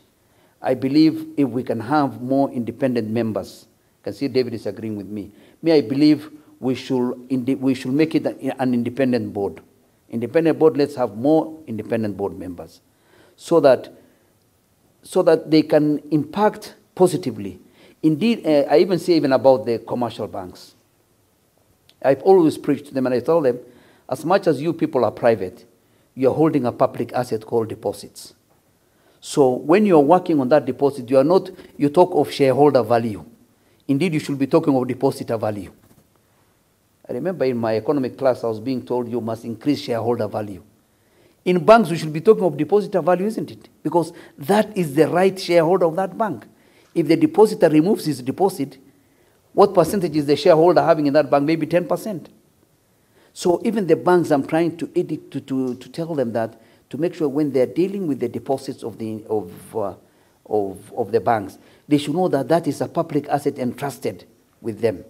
I believe if we can have more independent members, I can see David is agreeing with me. I believe we should make it an independent board. Independent board, let's have more independent board members so that they can impact positively. Indeed, I even say even about the commercial banks. I've always preached to them and I tell them, as much as you people are private, you're holding a public asset called deposits. So when you're working on that deposit, you talk of shareholder value. Indeed, you should be talking of depositor value. I remember in my economic class, I was being told you must increase shareholder value. In banks, we should be talking of depositor value, isn't it? Because that is the right shareholder of that bank. If the depositor removes his deposit, what percentage is the shareholder having in that bank? Maybe 10%. So even the banks, I'm trying to edit to tell them that, to make sure when they're dealing with the deposits of the banks, they should know that that is a public asset entrusted with them.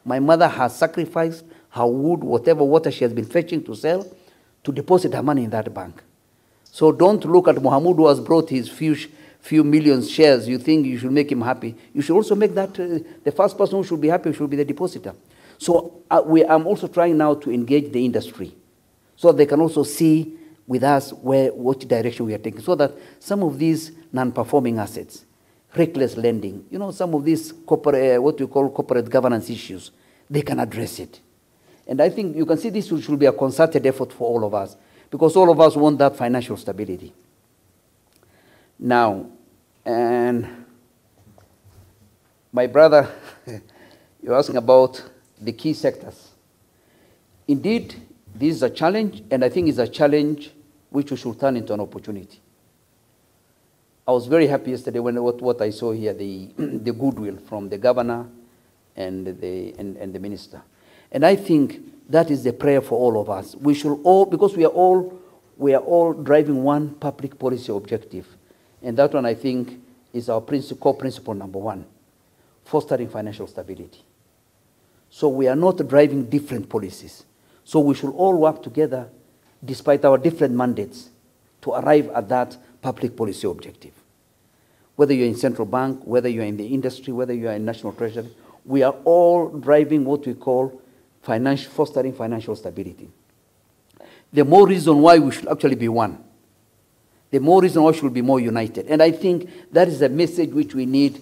My mother has sacrificed her wood, whatever water she has been fetching to sell, to deposit her money in that bank. So don't look at Mohamud who has brought his few million shares. You think you should make him happy. You should also make that the first person who should be happy should be the depositor. So I'm also trying now to engage the industry so they can also see with us what direction we are taking, so that some of these non-performing assets, reckless lending, some of these corporate, what we call corporate governance issues, they can address it. And I think you can see this should be a concerted effort for all of us, because all of us want that financial stability. Now, and my brother, you're asking about the key sectors. Indeed, this is a challenge, and I think it's a challenge which we should turn into an opportunity. I was very happy yesterday when what I saw here, the goodwill from the governor and the minister. And I think that is the prayer for all of us. We should all, because we are all driving one public policy objective. And that one, I think, is our core principle number one, fostering financial stability. So we are not driving different policies. So we should all work together, despite our different mandates, to arrive at that public policy objective. Whether you're in central bank, whether you're in the industry, whether you are in national treasury, we are all driving what we call fostering financial stability. The more reason why we should actually be one. The more reason why we should be more united. And I think that is a message which we need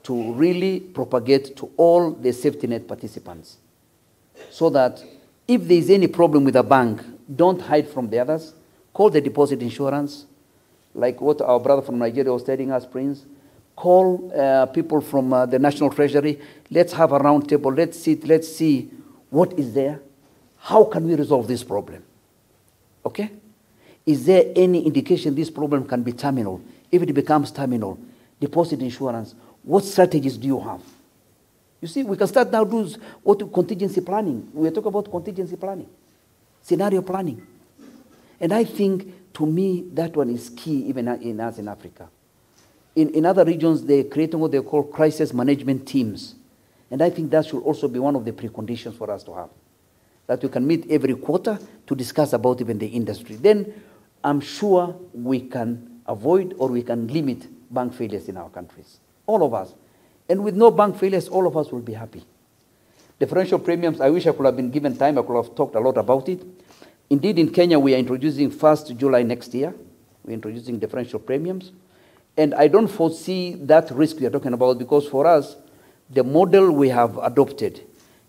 to really propagate to all the safety net participants. So that if there is any problem with a bank, don't hide from the others. Call the deposit insurance, like what our brother from Nigeria was telling us, Prince. Call people from the National Treasury. Let's have a round table. Let's sit. Let's see what is there. How can we resolve this problem? Okay? Is there any indication this problem can be terminal? If it becomes terminal, deposit insurance, what strategies do you have? You see, we can start now doing contingency planning. We are talking about contingency planning, scenario planning. And I think, to me, that one is key even in us in Africa. In other regions, they're creating what they call crisis management teams. And I think that should also be one of the preconditions for us to have. That we can meet every quarter to discuss about even the industry. Then I'm sure we can avoid or we can limit bank failures in our countries. All of us. And with no bank failures, all of us will be happy. Differential premiums, I wish I could have been given time. I could have talked a lot about it. Indeed, in Kenya, we are introducing 1st July next year. We're introducing differential premiums. And I don't foresee that risk we are talking about, because for us, the model we have adopted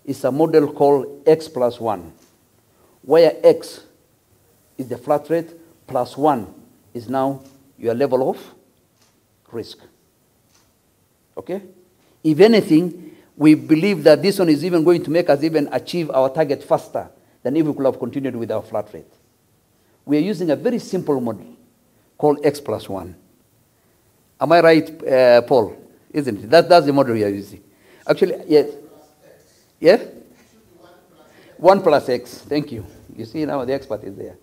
is a model called X plus 1, where X is the flat rate, plus 1 is now your level of risk. Okay? If anything, we believe that this one is even going to make us even achieve our target faster than if we could have continued with our flat rate. We are using a very simple model called X plus 1. Am I right, Paul? Isn't it? That's the model we are using. Actually, yes. Yeah? 1 plus X. Thank you. You see now the expert is there.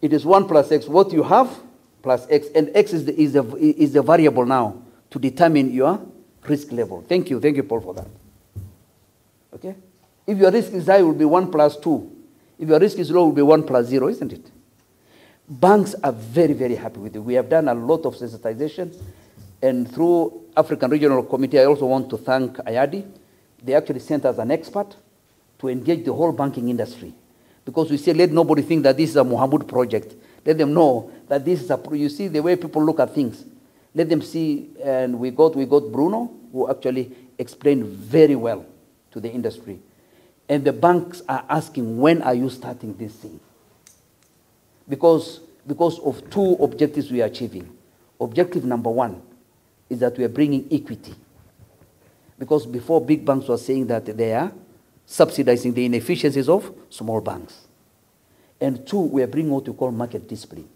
It is 1 plus X. What you have plus X. And X is the variable now to determine your risk level. Thank you. Thank you, Paul, for that. Okay? If your risk is high, it will be 1 plus 2. If your risk is low, it will be 1 plus 0, isn't it? Banks are very, very happy with it. We have done a lot of sensitization. And through African Regional Committee, I also want to thank IADI. They actually sent us an expert to engage the whole banking industry. Because we say, let nobody think that this is a Mohammed project. Let them know that this is you see the way people look at things. Let them see, and we got Bruno, who actually explained very well to the industry. And the banks are asking, when are you starting this thing? Because of 2 objectives we are achieving. Objective number 1 is that we are bringing equity. Because before, big banks were saying that they are subsidizing the inefficiencies of small banks. And 2, we are bringing what we call market discipline.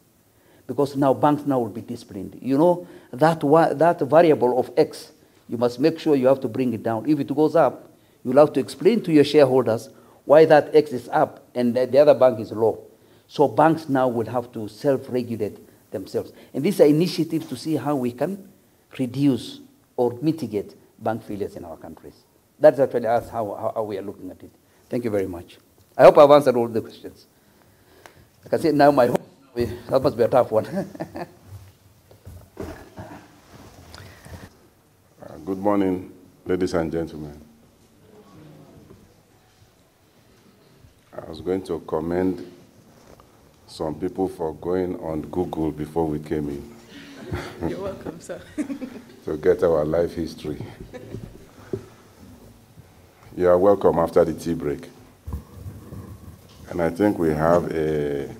Because now banks now will be disciplined. You know, that variable of X, you must make sure you have to bring it down. If it goes up, you'll have to explain to your shareholders why that X is up and the other bank is low. So banks now will have to self-regulate themselves. And these are initiatives to see how we can reduce or mitigate bank failures in our countries. That's actually how we are looking at it. Thank you very much. I hope I've answered all the questions. I can see now my home. That must be a tough one. Good morning, ladies and gentlemen. I was going to commend some people for going on Google before we came in. You're welcome, sir. To get our life history. You are welcome after the tea break. And I think we have a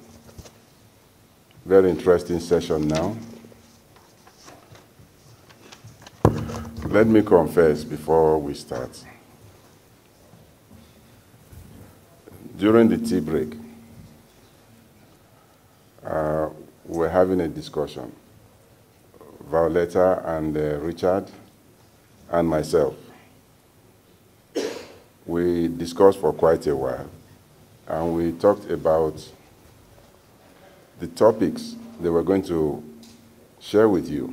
very interesting session now. Let me confess before we start. During the tea break, we're having a discussion. Violetta and Richard and myself. We discussed for quite a while, and we talked about the topics they were going to share with you.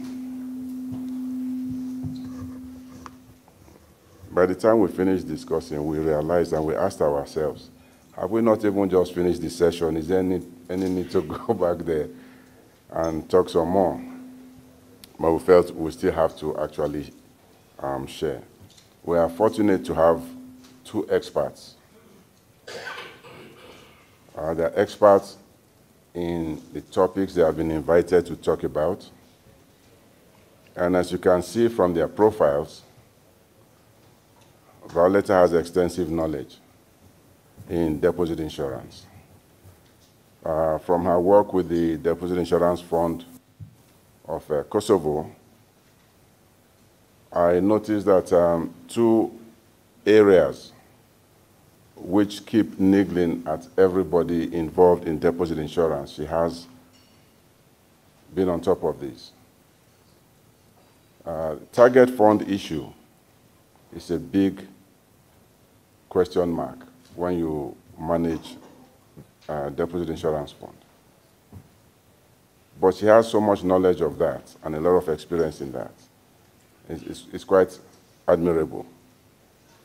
By the time we finished discussing, we realized and we asked ourselves, have we not even just finished the session? Is there any need to go back there and talk some more? But we felt we still have to actually share. We are fortunate to have two experts. They're experts in the topics they have been invited to talk about. And as you can see from their profiles, Violetta has extensive knowledge in deposit insurance. From her work with the Deposit Insurance Fund of Kosovo, I noticed that two areas which keep niggling at everybody involved in deposit insurance, she has been on top of this. Target fund issue is a big question mark when you manage deposit insurance fund. But she has so much knowledge of that and a lot of experience in that. It's quite admirable.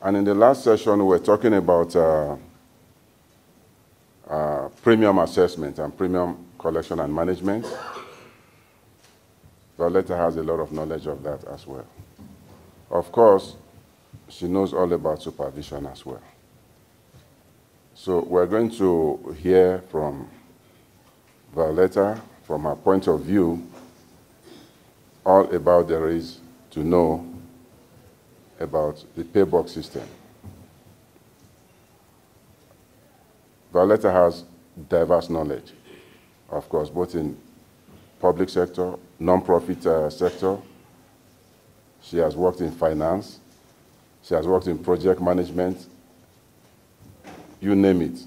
And in the last session, we were talking about premium assessment and premium collection and management. Violetta has a lot of knowledge of that as well. Of course, she knows all about supervision as well. So we're going to hear from Violetta, from her point of view, all about there is to know about the paybox system. Violetta has diverse knowledge, of course, both in public sector, non-profit sector. She has worked in finance. She has worked in project management. You name it.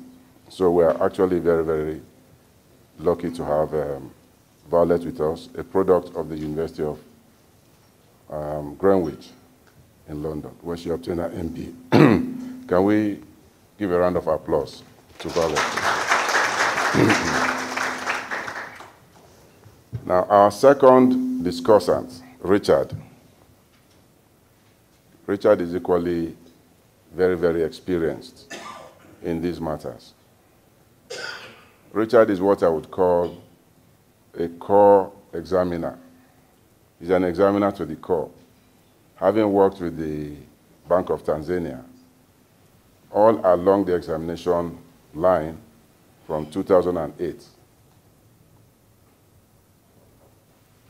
So we are actually very, very lucky to have Violet with us, a product of the University of Greenwich in London, where she obtained her MBA. Can we give a round of applause to Violet? Now, our second discussant, Richard. Richard is equally very, very experienced in these matters. Richard is what I would call a core examiner. He's an examiner to the core. Having worked with the Bank of Tanzania, all along the examination line from 2008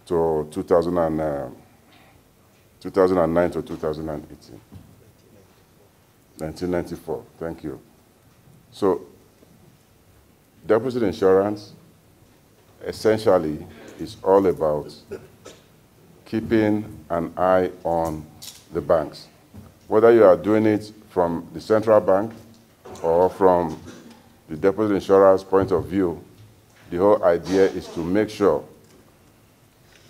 to 2009 to 2018. 1994, thank you. So, deposit insurance essentially is all about keeping an eye on the banks. Whether you are doing it from the central bank or from the deposit insurance point of view, the whole idea is to make sure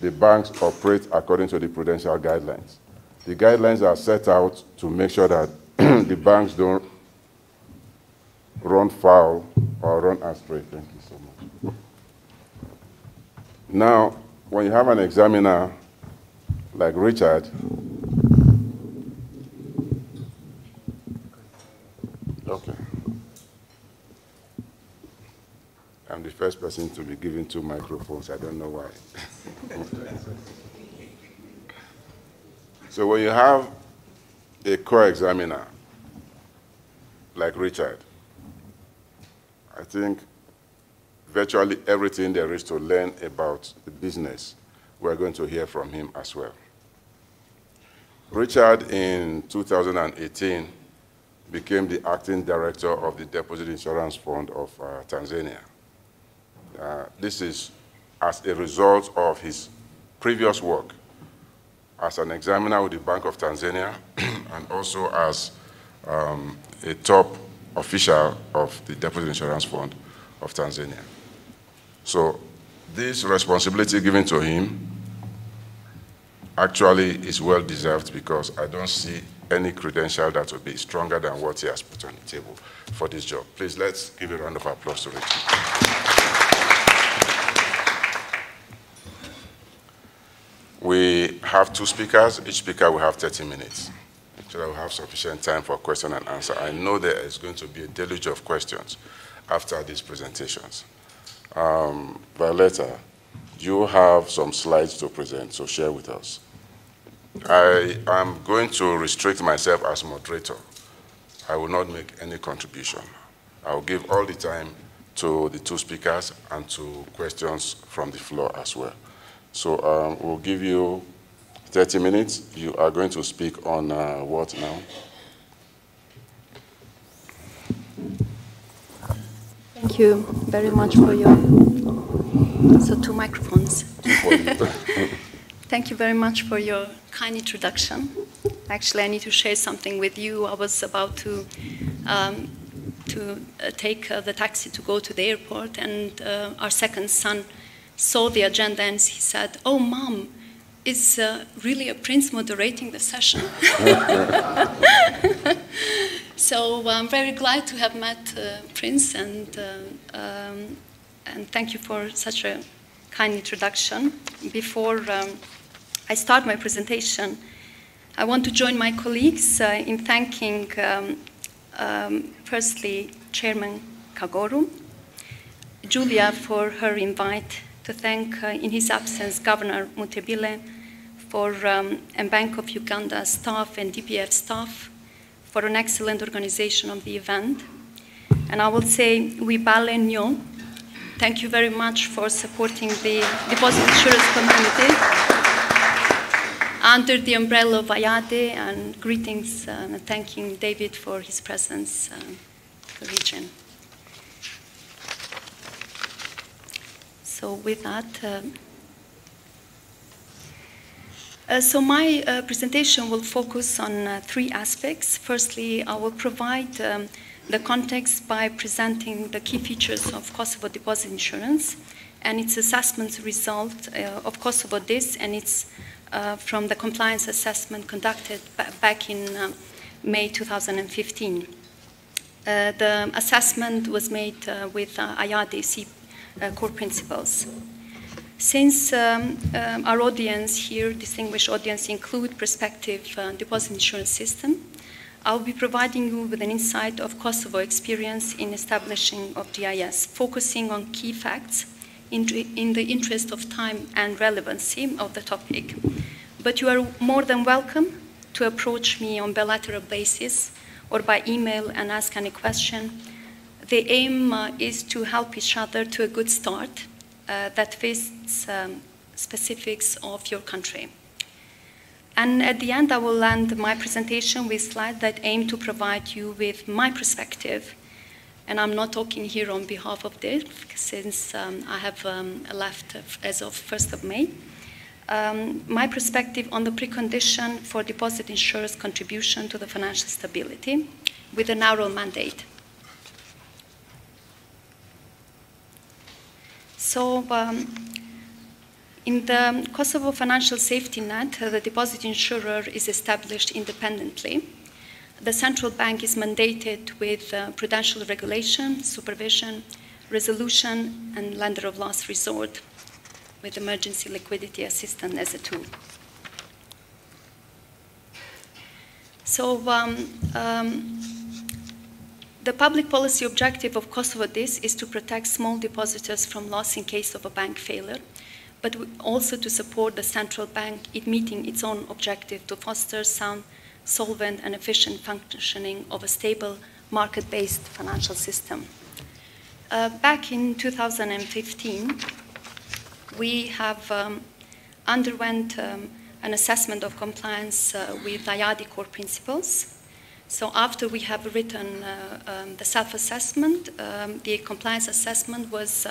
the banks operate according to the prudential guidelines. The guidelines are set out to make sure that the banks don't run foul or run astray. Thank you so much. Now, when you have an examiner like Richard, okay. I'm the first person to be given 2 microphones. I don't know why. So when you have a core examiner like Richard, I think, virtually everything there is to learn about the business, we're going to hear from him as well. Richard, in 2018, became the acting director of the Deposit Insurance Fund of Tanzania. This is as a result of his previous work as an examiner with the Bank of Tanzania and also as a top official of the Deposit Insurance Fund of Tanzania. So this responsibility given to him actually is well deserved because I don't see any credential that would be stronger than what he has put on the table for this job. Please, let's give a round of applause to Richard. We have two speakers. Each speaker will have 30 minutes, so that we'll have sufficient time for question and answer. I know there is going to be a deluge of questions after these presentations. Violetta, you have some slides to present, so share with us. I am going to restrict myself as moderator. I will not make any contribution. I will give all the time to the two speakers and to questions from the floor as well. So we'll give you 30 minutes. You are going to speak on what now? Thank you very much for your... So 2 microphones. Thank you very much for your kind introduction. Actually, I need to share something with you. I was about to take the taxi to go to the airport, and our second son saw the agenda and he said, "Oh, Mom, is really a prince moderating the session?" So I'm very glad to have met Prince, and thank you for such a kind introduction. Before I start my presentation, I want to join my colleagues in thanking, firstly, Chairman Kagoru, Julia for her invite, to thank, in his absence, Governor Mutebile, and Bank of Uganda staff and DPF staff for an excellent organization of the event. And I will say, Wibale Nyo, thank you very much for supporting the deposit insurance community under the umbrella of IADI, and greetings and thanking David for his presence in the region. So with that, so my presentation will focus on 3 aspects. Firstly, I will provide the context by presenting the key features of Kosovo deposit insurance and its assessment result of Kosovo DIS, and its from the compliance assessment conducted back in May 2015. The assessment was made with IADI core principles. Since our audience here, distinguished audience, include prospective deposit insurance system, I'll be providing you with an insight of Kosovo experience in establishing of DIS, focusing on key facts in the interest of time and relevancy of the topic. But you are more than welcome to approach me on bilateral basis or by email and ask any question. The aim is to help each other to a good start that fits specifics of your country. And at the end, I will end my presentation with slides that aim to provide you with my perspective. And I'm not talking here on behalf of DIF, since I have left as of 1st of May. My perspective on the precondition for deposit insurers' contribution to the financial stability with a narrow mandate. So, in the Kosovo financial safety net, the deposit insurer is established independently. The central bank is mandated with prudential regulation, supervision, resolution, and lender of last resort, with emergency liquidity assistance as a tool. So, the public policy objective of Kosovo DIS is to protect small depositors from loss in case of a bank failure, but also to support the central bank in meeting its own objective to foster sound, solvent, and efficient functioning of a stable, market-based financial system. Back in 2015, we have underwent an assessment of compliance with IADI core principles. So after we have written the self-assessment, the compliance assessment was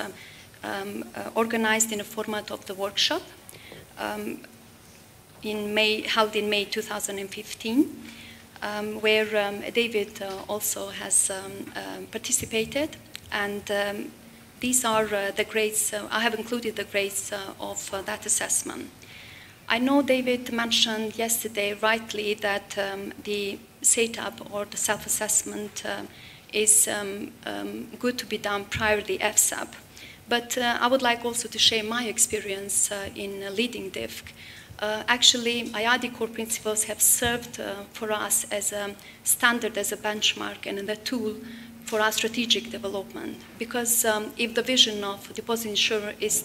organized in a format of the workshop held in May 2015, where David also has participated. And these are the grades. I have included the grades of that assessment. I know David mentioned yesterday rightly that the setup or the self-assessment is good to be done prior to the FSAP. But I would like also to share my experience in leading DIFC. Actually, IADI core principles have served for us as a standard, as a benchmark, and a tool for our strategic development. Because if the vision of deposit insurer is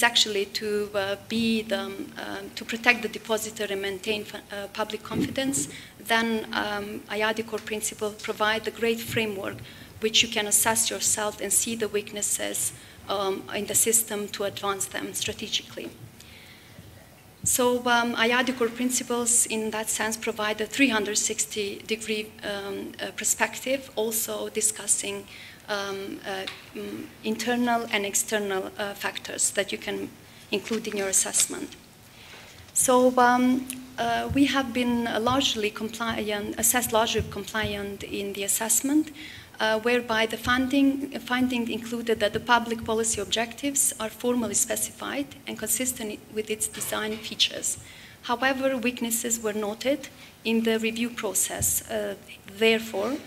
actually to to protect the depositor and maintain public confidence, then IADI core principles provide a great framework which you can assess yourself and see the weaknesses in the system to advance them strategically. So IADI core principles in that sense provide a 360-degree perspective, also discussing internal and external factors that you can include in your assessment. So we have been largely compliant, assessed largely compliant in the assessment, whereby the finding included that the public policy objectives are formally specified and consistent with its design features. However, weaknesses were noted in the review process. Therefore,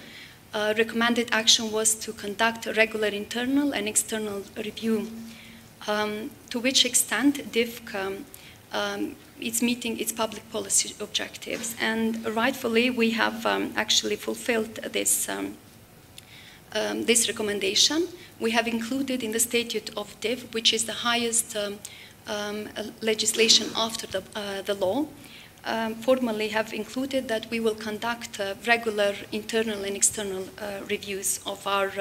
recommended action was to conduct a regular internal and external review, to which extent DIFC is meeting its public policy objectives. And rightfully, we have actually fulfilled this, this recommendation. We have included in the statute of DIFC, which is the highest legislation after the law, formally have included that we will conduct regular internal and external reviews of our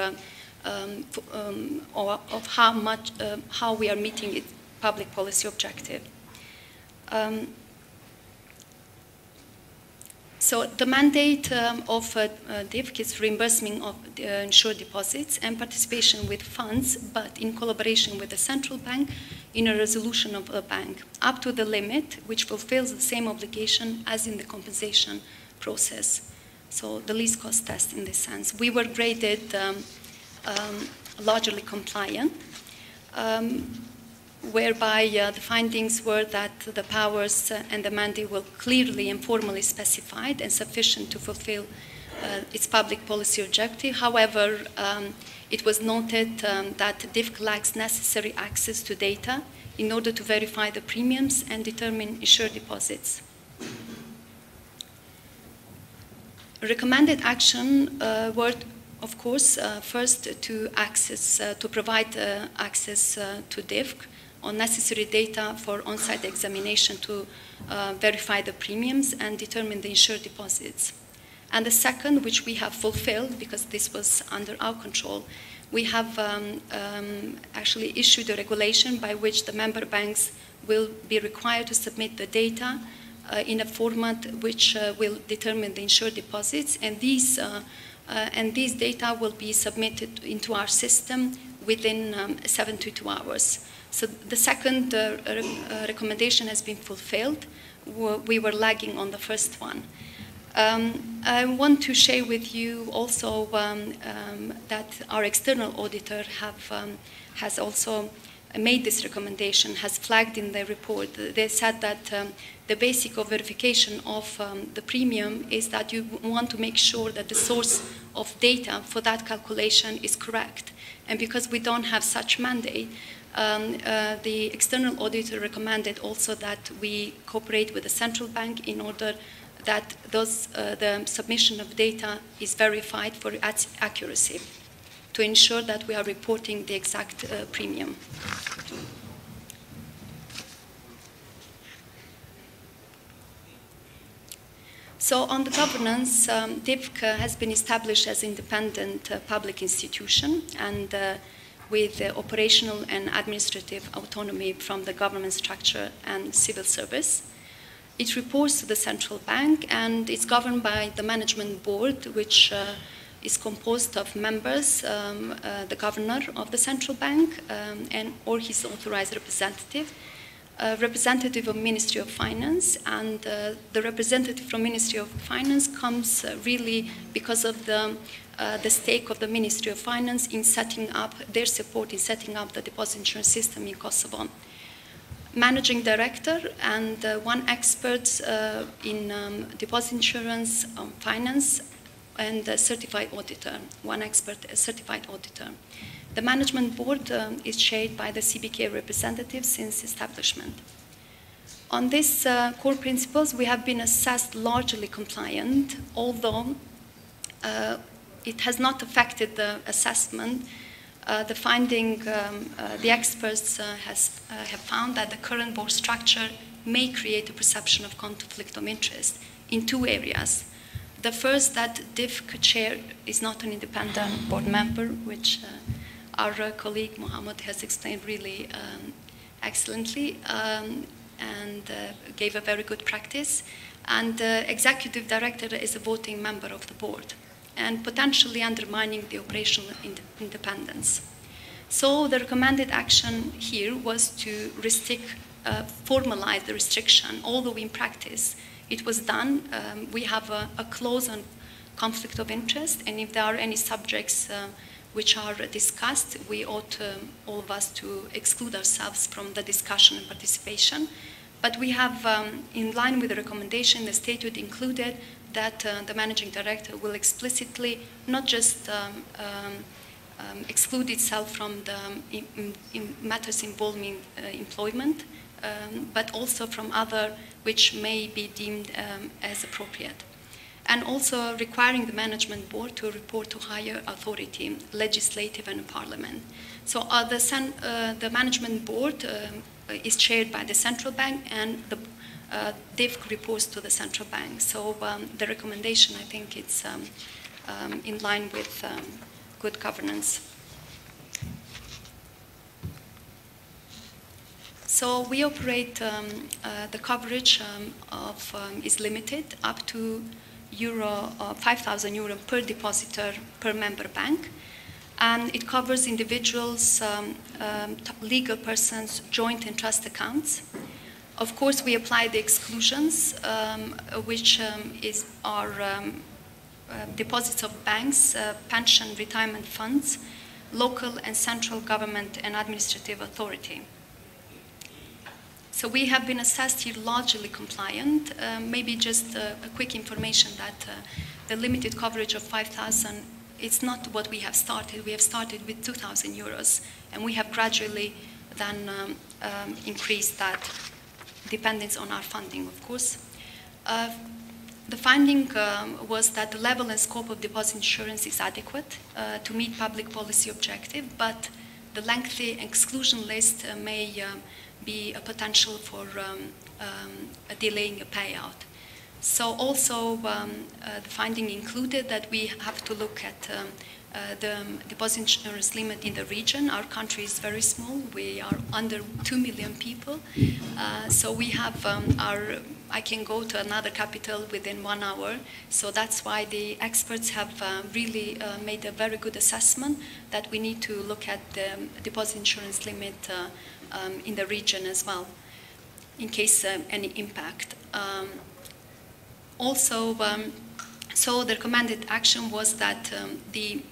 of how we are meeting its public policy objective. So the mandate of DIFC is reimbursement of insured deposits and participation with funds, but in collaboration with the central bank in a resolution of a bank, up to the limit which fulfills the same obligation as in the compensation process. So the least cost test in this sense. We were graded largely compliant, whereby the findings were that the powers and the mandate were clearly and formally specified and sufficient to fulfill its public policy objective. However, it was noted that DIFC lacks necessary access to data in order to verify the premiums and determine insured deposits. Recommended action were, of course, first to provide access to DIFC on necessary data for on-site examination to verify the premiums and determine the insured deposits. And the second, which we have fulfilled because this was under our control, we have actually issued a regulation by which the member banks will be required to submit the data in a format which will determine the insured deposits, and these data will be submitted into our system within 72 hours. So the second recommendation has been fulfilled. We were lagging on the first one. I want to share with you also that our external auditor has also made this recommendation, has flagged in their report. They said that the basic of verification of the premium is that you want to make sure that the source of data for that calculation is correct. And because we don't have such mandate, the external auditor recommended also that we cooperate with the central bank in order that the submission of data is verified for its accuracy to ensure that we are reporting the exact premium. So on the governance, DIFC has been established as an independent public institution and with operational and administrative autonomy from the government structure and civil service. It reports to the central bank and it's governed by the management board, which is composed of members, the governor of the central bank or his authorized representative, representative of Ministry of Finance, and the representative from Ministry of Finance comes really because of the stake of the Ministry of Finance in setting up, their support in setting up the deposit insurance system in Kosovo. Managing director and one expert in deposit insurance, finance, and a certified auditor, one expert, a certified auditor. The management board is chaired by the CBK representative since establishment. On these core principles, we have been assessed largely compliant, although it has not affected the assessment. The finding, the experts have found that the current board structure may create a perception of conflict of interest in two areas. The first, that DIFC chair is not an independent board member, which our colleague Mohammed has explained really excellently and gave a very good practice. And the executive director is a voting member of the board and potentially undermining the operational independence. So the recommended action here was to formalize the restriction, although in practice it was done. We have a clause on conflict of interest, and if there are any subjects which are discussed, we ought, all of us, to exclude ourselves from the discussion and participation. But we have, in line with the recommendation, the statute included that the managing director will explicitly not just exclude itself from the matters involving employment, but also from other which may be deemed as appropriate. And also requiring the management board to report to higher authority, legislative and parliament. So the management board is chaired by the central bank, and the DIFC reports to the central bank. So the recommendation, I think, it's in line with good governance. So we operate, the coverage is limited up to €5,000 per depositor per member bank. And it covers individuals, legal persons, joint and trust accounts. Of course, we apply the exclusions, which are deposits of banks, pension, retirement funds, local and central government and administrative authority. So we have been assessed here largely compliant. Maybe just a quick information that the limited coverage of 5,000, it's not what we have started. We have started with €2,000, and we have gradually then increased that, dependence on our funding, of course. The finding was that the level and scope of deposit insurance is adequate to meet public policy objective, but the lengthy exclusion list may be a potential for delaying a payout. So also the finding included that we have to look at the deposit insurance limit in the region. Our country is very small. We are under 2 million people. So we have I can go to another capital within 1 hour. So that's why the experts have really made a very good assessment that we need to look at the deposit insurance limit in the region as well, in case any impact. Also, so the recommended action was that the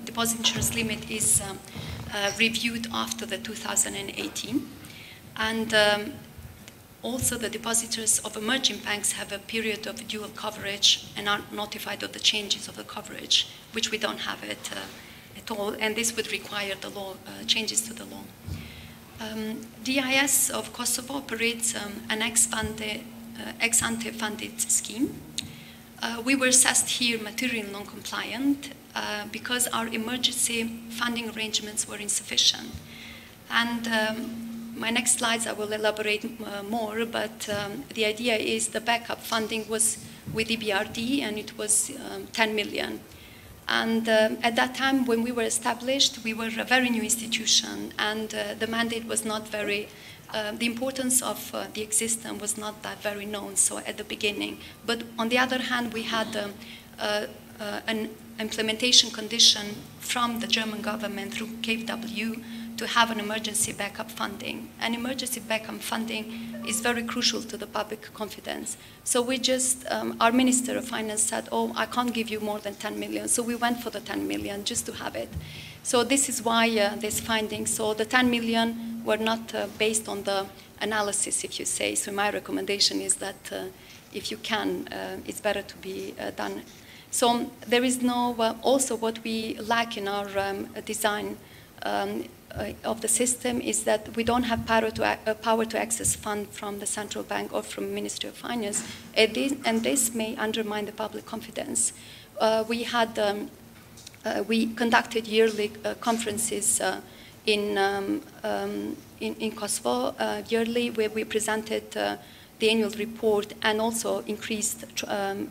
deposit insurance limit is reviewed after the 2018, and also the depositors of emerging banks have a period of dual coverage and are notified of the changes of the coverage, which we don't have it at all, and this would require the law changes to the law. DIS of Kosovo operates an ex-ante funded scheme. We were assessed here materially non-compliant because our emergency funding arrangements were insufficient. And my next slides I will elaborate more, but the idea is the backup funding was with EBRD, and it was 10 million. And at that time, when we were established, we were a very new institution, and the mandate was not very, the importance of the existence was not that very known, so at the beginning. But on the other hand, we had an implementation condition from the German government through KfW to have an emergency backup funding. And emergency backup funding is very crucial to the public confidence. So we just, our Minister of Finance said, oh, I can't give you more than 10 million. So we went for the 10 million just to have it. So this is why this finding. So the 10 million were not based on the analysis, if you say. So my recommendation is that if you can, it's better to be done. So there is no, also what we lack in our design of the system is that we don't have power to access funds from the central bank or from Ministry of Finance, and this may undermine the public confidence. We conducted yearly conferences in Kosovo yearly, where we presented the annual report and also increased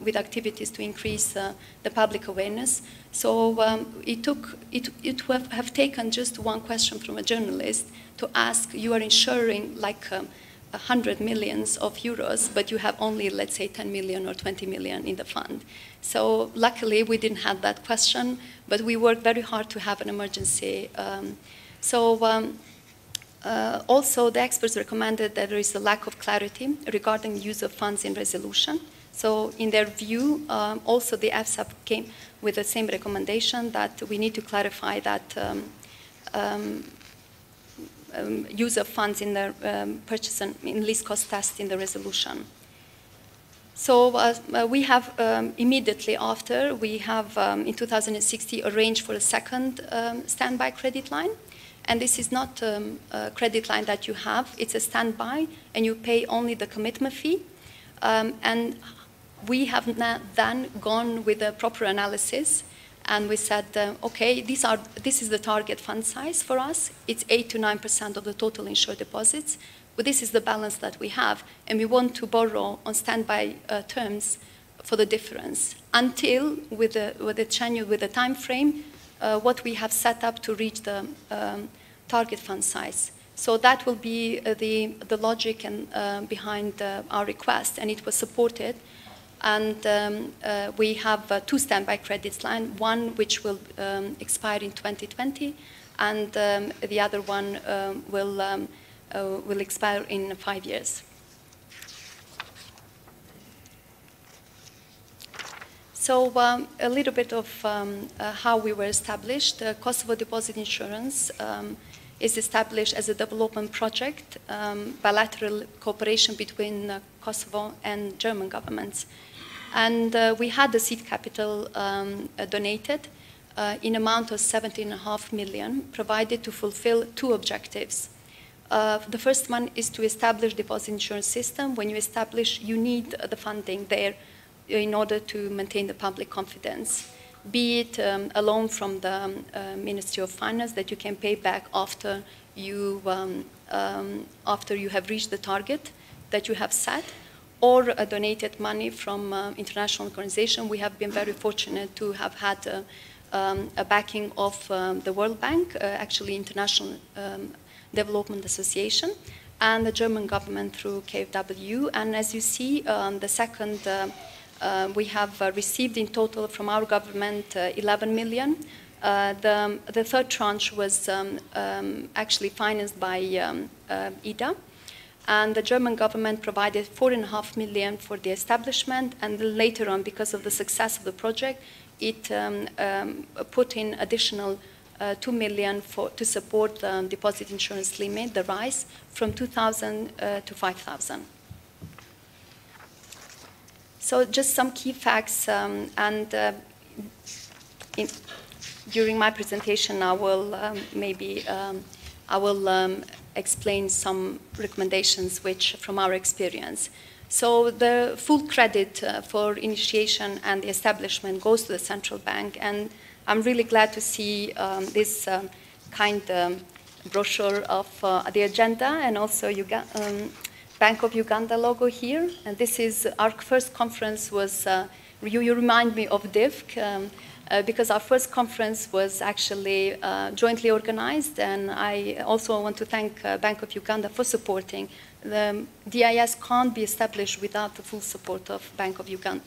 with activities to increase the public awareness. So it would have taken just one question from a journalist to ask, you are insuring like 100 million euros, but you have only, let's say, 10 million or 20 million in the fund. So luckily we didn't have that question, but we worked very hard to have an emergency. Also, the experts recommended that there is a lack of clarity regarding use of funds in resolution. So in their view, also the EFSA came with the same recommendation that we need to clarify that use of funds in the purchase and in least cost test in the resolution. So we have immediately after, we have in 2016 arranged for a second standby credit line. And this is not a credit line that you have, it's a standby, and you pay only the commitment fee. And we have then gone with a proper analysis, and we said, okay, this is the target fund size for us. It's 8 to 9% of the total insured deposits, but this is the balance that we have, and we want to borrow on standby terms for the difference until, with the time frame, what we have set up to reach the target fund size. So that will be the logic and behind our request, and it was supported. And we have 2 standby credits line, one which will expire in 2020, and the other one will expire in 5 years. So a little bit of how we were established. Kosovo Deposit Insurance is established as a development project, bilateral cooperation between Kosovo and German governments. And we had the seed capital donated in amount of 17.5 million, provided to fulfill 2 objectives. The first one is to establish deposit insurance system. When you establish, you need the funding there in order to maintain the public confidence, be it a loan from the Ministry of Finance that you can pay back after you have reached the target that you have set, or a donated money from international organization. We have been very fortunate to have had a backing of the World Bank, actually International Development Association, and the German government through KfW. And as you see, the second we have received in total from our government 11 million. The third tranche was actually financed by IADI, and the German government provided 4.5 million for the establishment, and later on, because of the success of the project, it put in additional 2 million to support the deposit insurance limit, the rise from 2,000 to 5,000. So just some key facts, during my presentation, I will explain some recommendations which from our experience. So the full credit for initiation and the establishment goes to the central bank, and I'm really glad to see this kind brochure of the agenda, and also Bank of Uganda logo here, and this is our first conference was, you remind me of DIFC, because our first conference was actually jointly organized, and I also want to thank Bank of Uganda for supporting. The DIS can't be established without the full support of Bank of Uganda,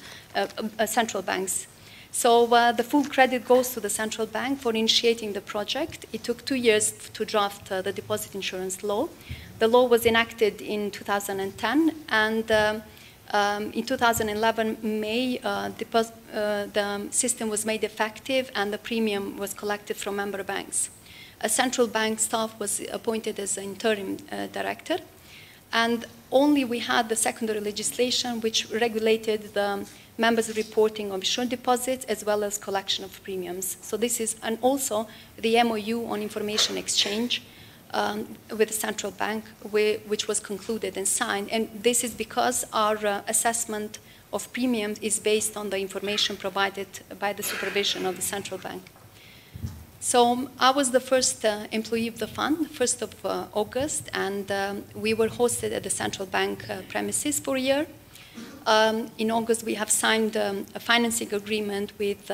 central banks. So the full credit goes to the central bank for initiating the project. It took 2 years to draft the deposit insurance law. The law was enacted in 2010, and in 2011, May, the system was made effective and the premium was collected from member banks. A central bank staff was appointed as an interim director, and only we had the secondary legislation which regulated the members' reporting of insurance deposits as well as collection of premiums. So this is, and also the MOU on information exchange with the central bank, which was concluded and signed. And this is because our assessment of premiums is based on the information provided by the supervision of the central bank. So I was the first employee of the fund, 1st of August, and we were hosted at the central bank premises for a year. In August, we have signed a financing agreement with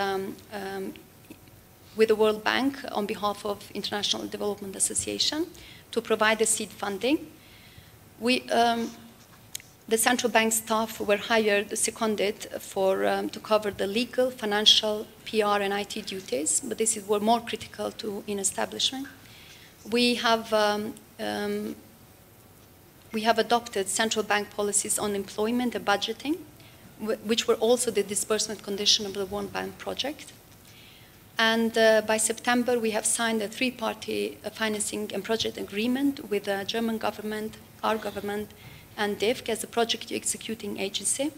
the World Bank on behalf of International Development Association to provide the seed funding. The central bank staff were hired, seconded to cover the legal, financial, PR, and IT duties, but this were more critical in establishment. We have adopted central bank policies on employment and budgeting, which were also the disbursement condition of the World Bank project. And by September, we have signed a 3-party financing and project agreement with the German government, our government, and DIFC as a project executing agency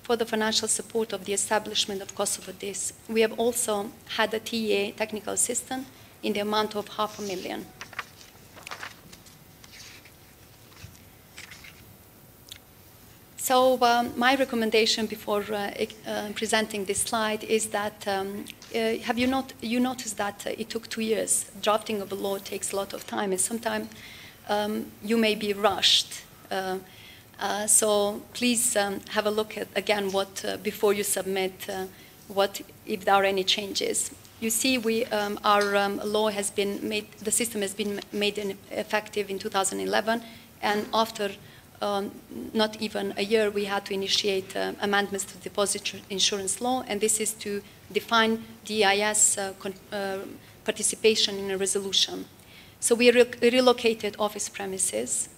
for the financial support of the establishment of Kosovo DIS. We have also had a TEA, technical assistant, in the amount of $500,000. So my recommendation before presenting this slide is that, you noticed that it took 2 years. Drafting of a law takes a lot of time, and sometimes you may be rushed. So please have a look at, again, before you submit, if there are any changes. You see, our law has been made, the system has been made effective in 2011, and after not even a year, we had to initiate amendments to the deposit insurance law, and this is to define DIS participation in a resolution. So we relocated office premises.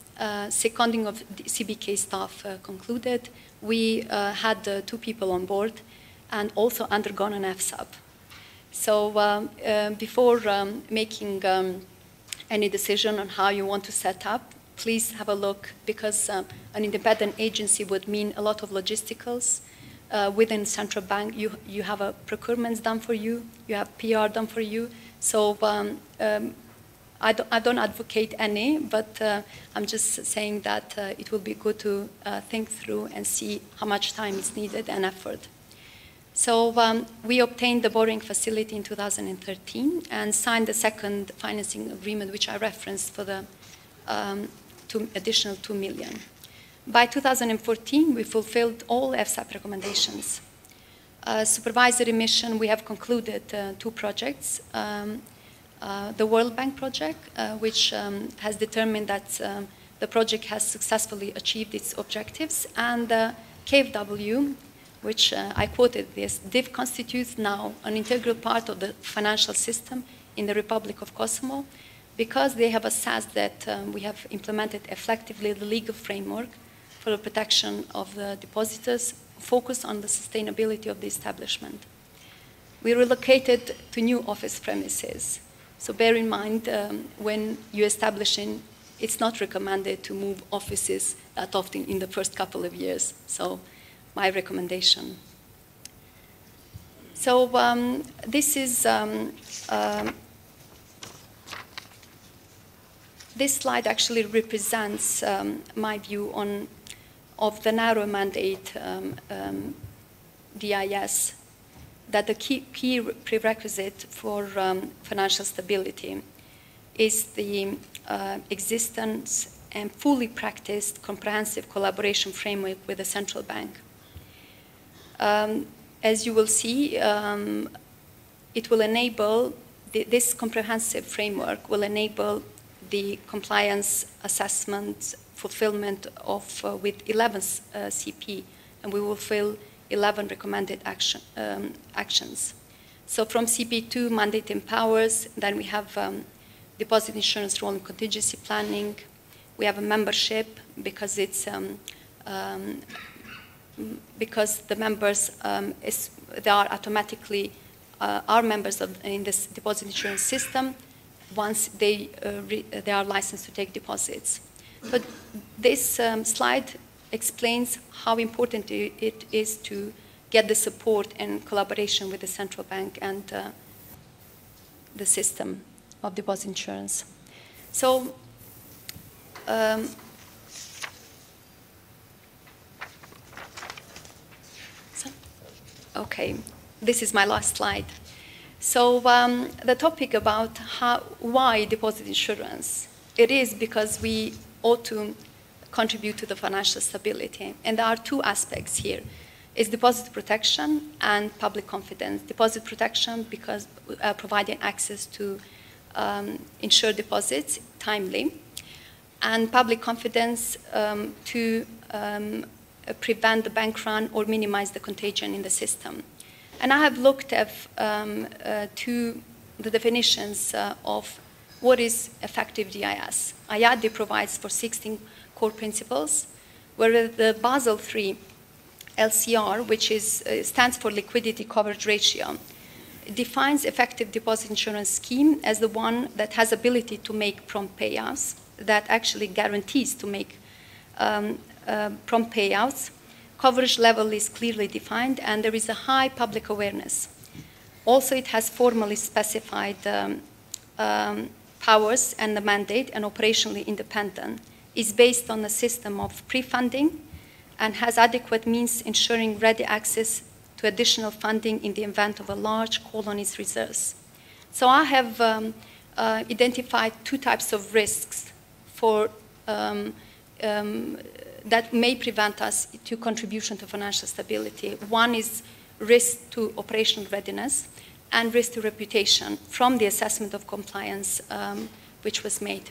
Seconding of CBK staff concluded. We had 2 people on board and also undergone an FSAP. So before making any decision on how you want to set up, please have a look, because an independent agency would mean a lot of logisticals. Within central bank, you have a procurement done for you, you have PR done for you. So I don't advocate any, but I'm just saying that it will be good to think through and see how much time is needed and effort. So we obtained the borrowing facility in 2013 and signed the second financing agreement, which I referenced for the additional $2 million. By 2014, we fulfilled all FSAP recommendations. Supervisory mission, we have concluded 2 projects. The World Bank project, which has determined that the project has successfully achieved its objectives, and KfW, which I quoted this, DIF constitutes now an integral part of the financial system in the Republic of Kosovo, because they have assessed that we have implemented effectively the legal framework for the protection of the depositors, focused on the sustainability of the establishment. We relocated to new office premises. So bear in mind, when you're establishing, it's not recommended to move offices that often in the first couple of years. So my recommendation. So this is, this slide actually represents my view of the narrow mandate DIS, that the key prerequisite for financial stability is the existence and fully practiced comprehensive collaboration framework with the central bank. As you will see, it will enable, this comprehensive framework will enable the compliance assessment fulfillment of with 11 CP, and we will fill 11 recommended actions. So from CP2, mandate and powers, then we have deposit insurance role and contingency planning. We have a membership because it's because the members they are automatically are members in this deposit insurance system once they are licensed to take deposits. But this slide explains how important it is to get the support and collaboration with the central bank and the system of deposit insurance. So, okay, this is my last slide. So the topic about why deposit insurance, it is because we ought to contribute to the financial stability. And there are two aspects here. It's deposit protection and public confidence. Deposit protection because providing access to insured deposits timely, and public confidence to prevent the bank run or minimize the contagion in the system. And I have looked at to the definitions of what is effective DIS. IADI provides for 16 core principles, where the Basel III LCR, which stands for liquidity coverage ratio, defines effective deposit insurance scheme as the one that has ability to make prompt payouts, that actually guarantees to make prompt payouts. Coverage level is clearly defined, and there is a high public awareness. Also, it has formally specified powers and the mandate, and operationally independent. Is based on a system of pre-funding and has adequate means ensuring ready access to additional funding in the event of a large call on its reserves. So I have identified two types of risks for that may prevent us to contribution to financial stability. One is risk to operational readiness and risk to reputation from the assessment of compliance which was made.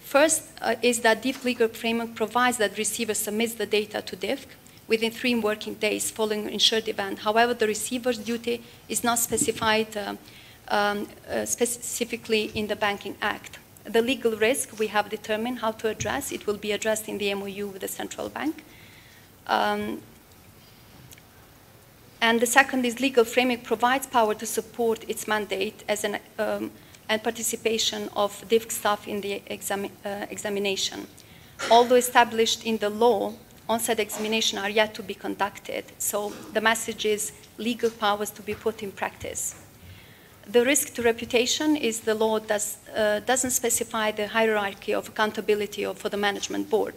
First is that DIFC legal framework provides that receiver submits the data to DIFC within 3 working days following an insured event. However, the receiver's duty is not specified specifically in the Banking Act. The legal risk we have determined how to address. It will be addressed in the MOU with the central bank. And the second is legal framework provides power to support its mandate as an and participation of DIFC staff in the examination. Although established in the law, on-site examination are yet to be conducted. So the message is legal powers to be put in practice. The risk to reputation is the law doesn't specify the hierarchy of accountability for the management board.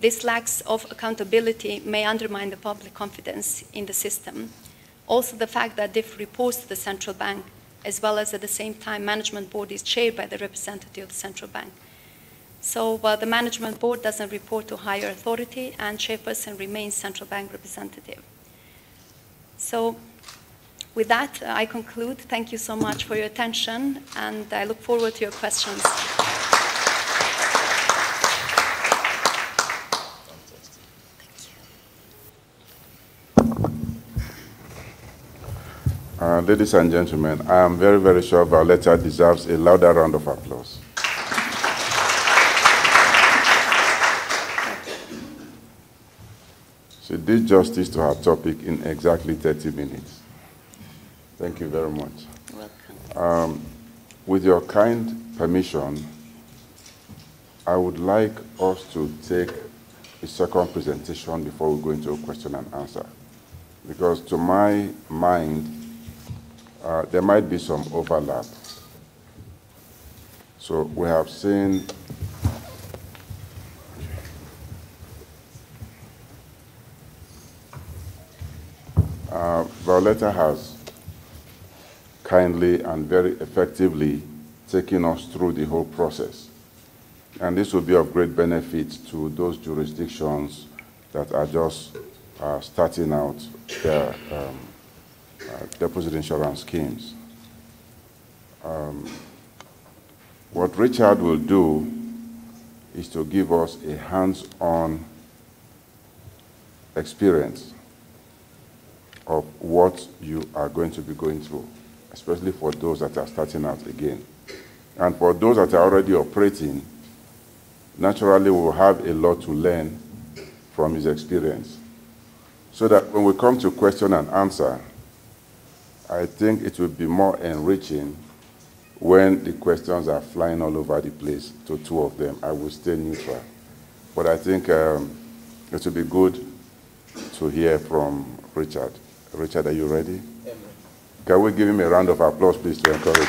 This lack of accountability may undermine the public confidence in the system. Also, the fact that DIFC reports to the central bank, as well as at the same time management board is chaired by the representative of the central bank. So the management board doesn't report to higher authority, and chairperson remains central bank representative. So with that, I conclude. Thank you so much for your attention, and I look forward to your questions. Ladies and gentlemen, I am very, very sure Violetta deserves a louder round of applause. She did justice to her topic in exactly 30 minutes. Thank you very much. You're welcome. With your kind permission, I would like us to take a second presentation before we go into a question and answer. Because to my mind, there might be some overlap. So we have seen Violetta has kindly and very effectively taken us through the whole process. And this will be of great benefit to those jurisdictions that are just starting out their deposit insurance schemes. What Richard will do is to give us a hands-on experience of what you are going to be going through, especially for those that are starting out again. And for those that are already operating, naturally we'll have a lot to learn from his experience. So that when we come to question and answer, I think it will be more enriching when the questions are flying all over the place to two of them. I will stay neutral. But I think it will be good to hear from Richard. Richard, are you ready? Amen. Can we give him a round of applause, please, to encourage him?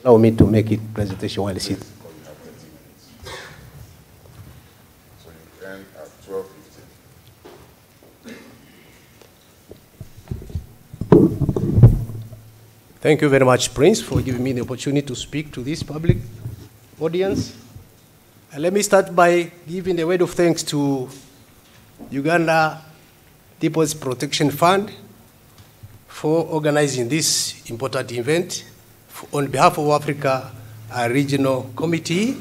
Allow me to make it presentation while I sit. So you end at 12:15. Thank you very much, Prince, for giving me the opportunity to speak to this public audience. And let me start by giving a word of thanks to Uganda Deposit Protection Fund for organizing this important event on behalf of Africa, a regional committee,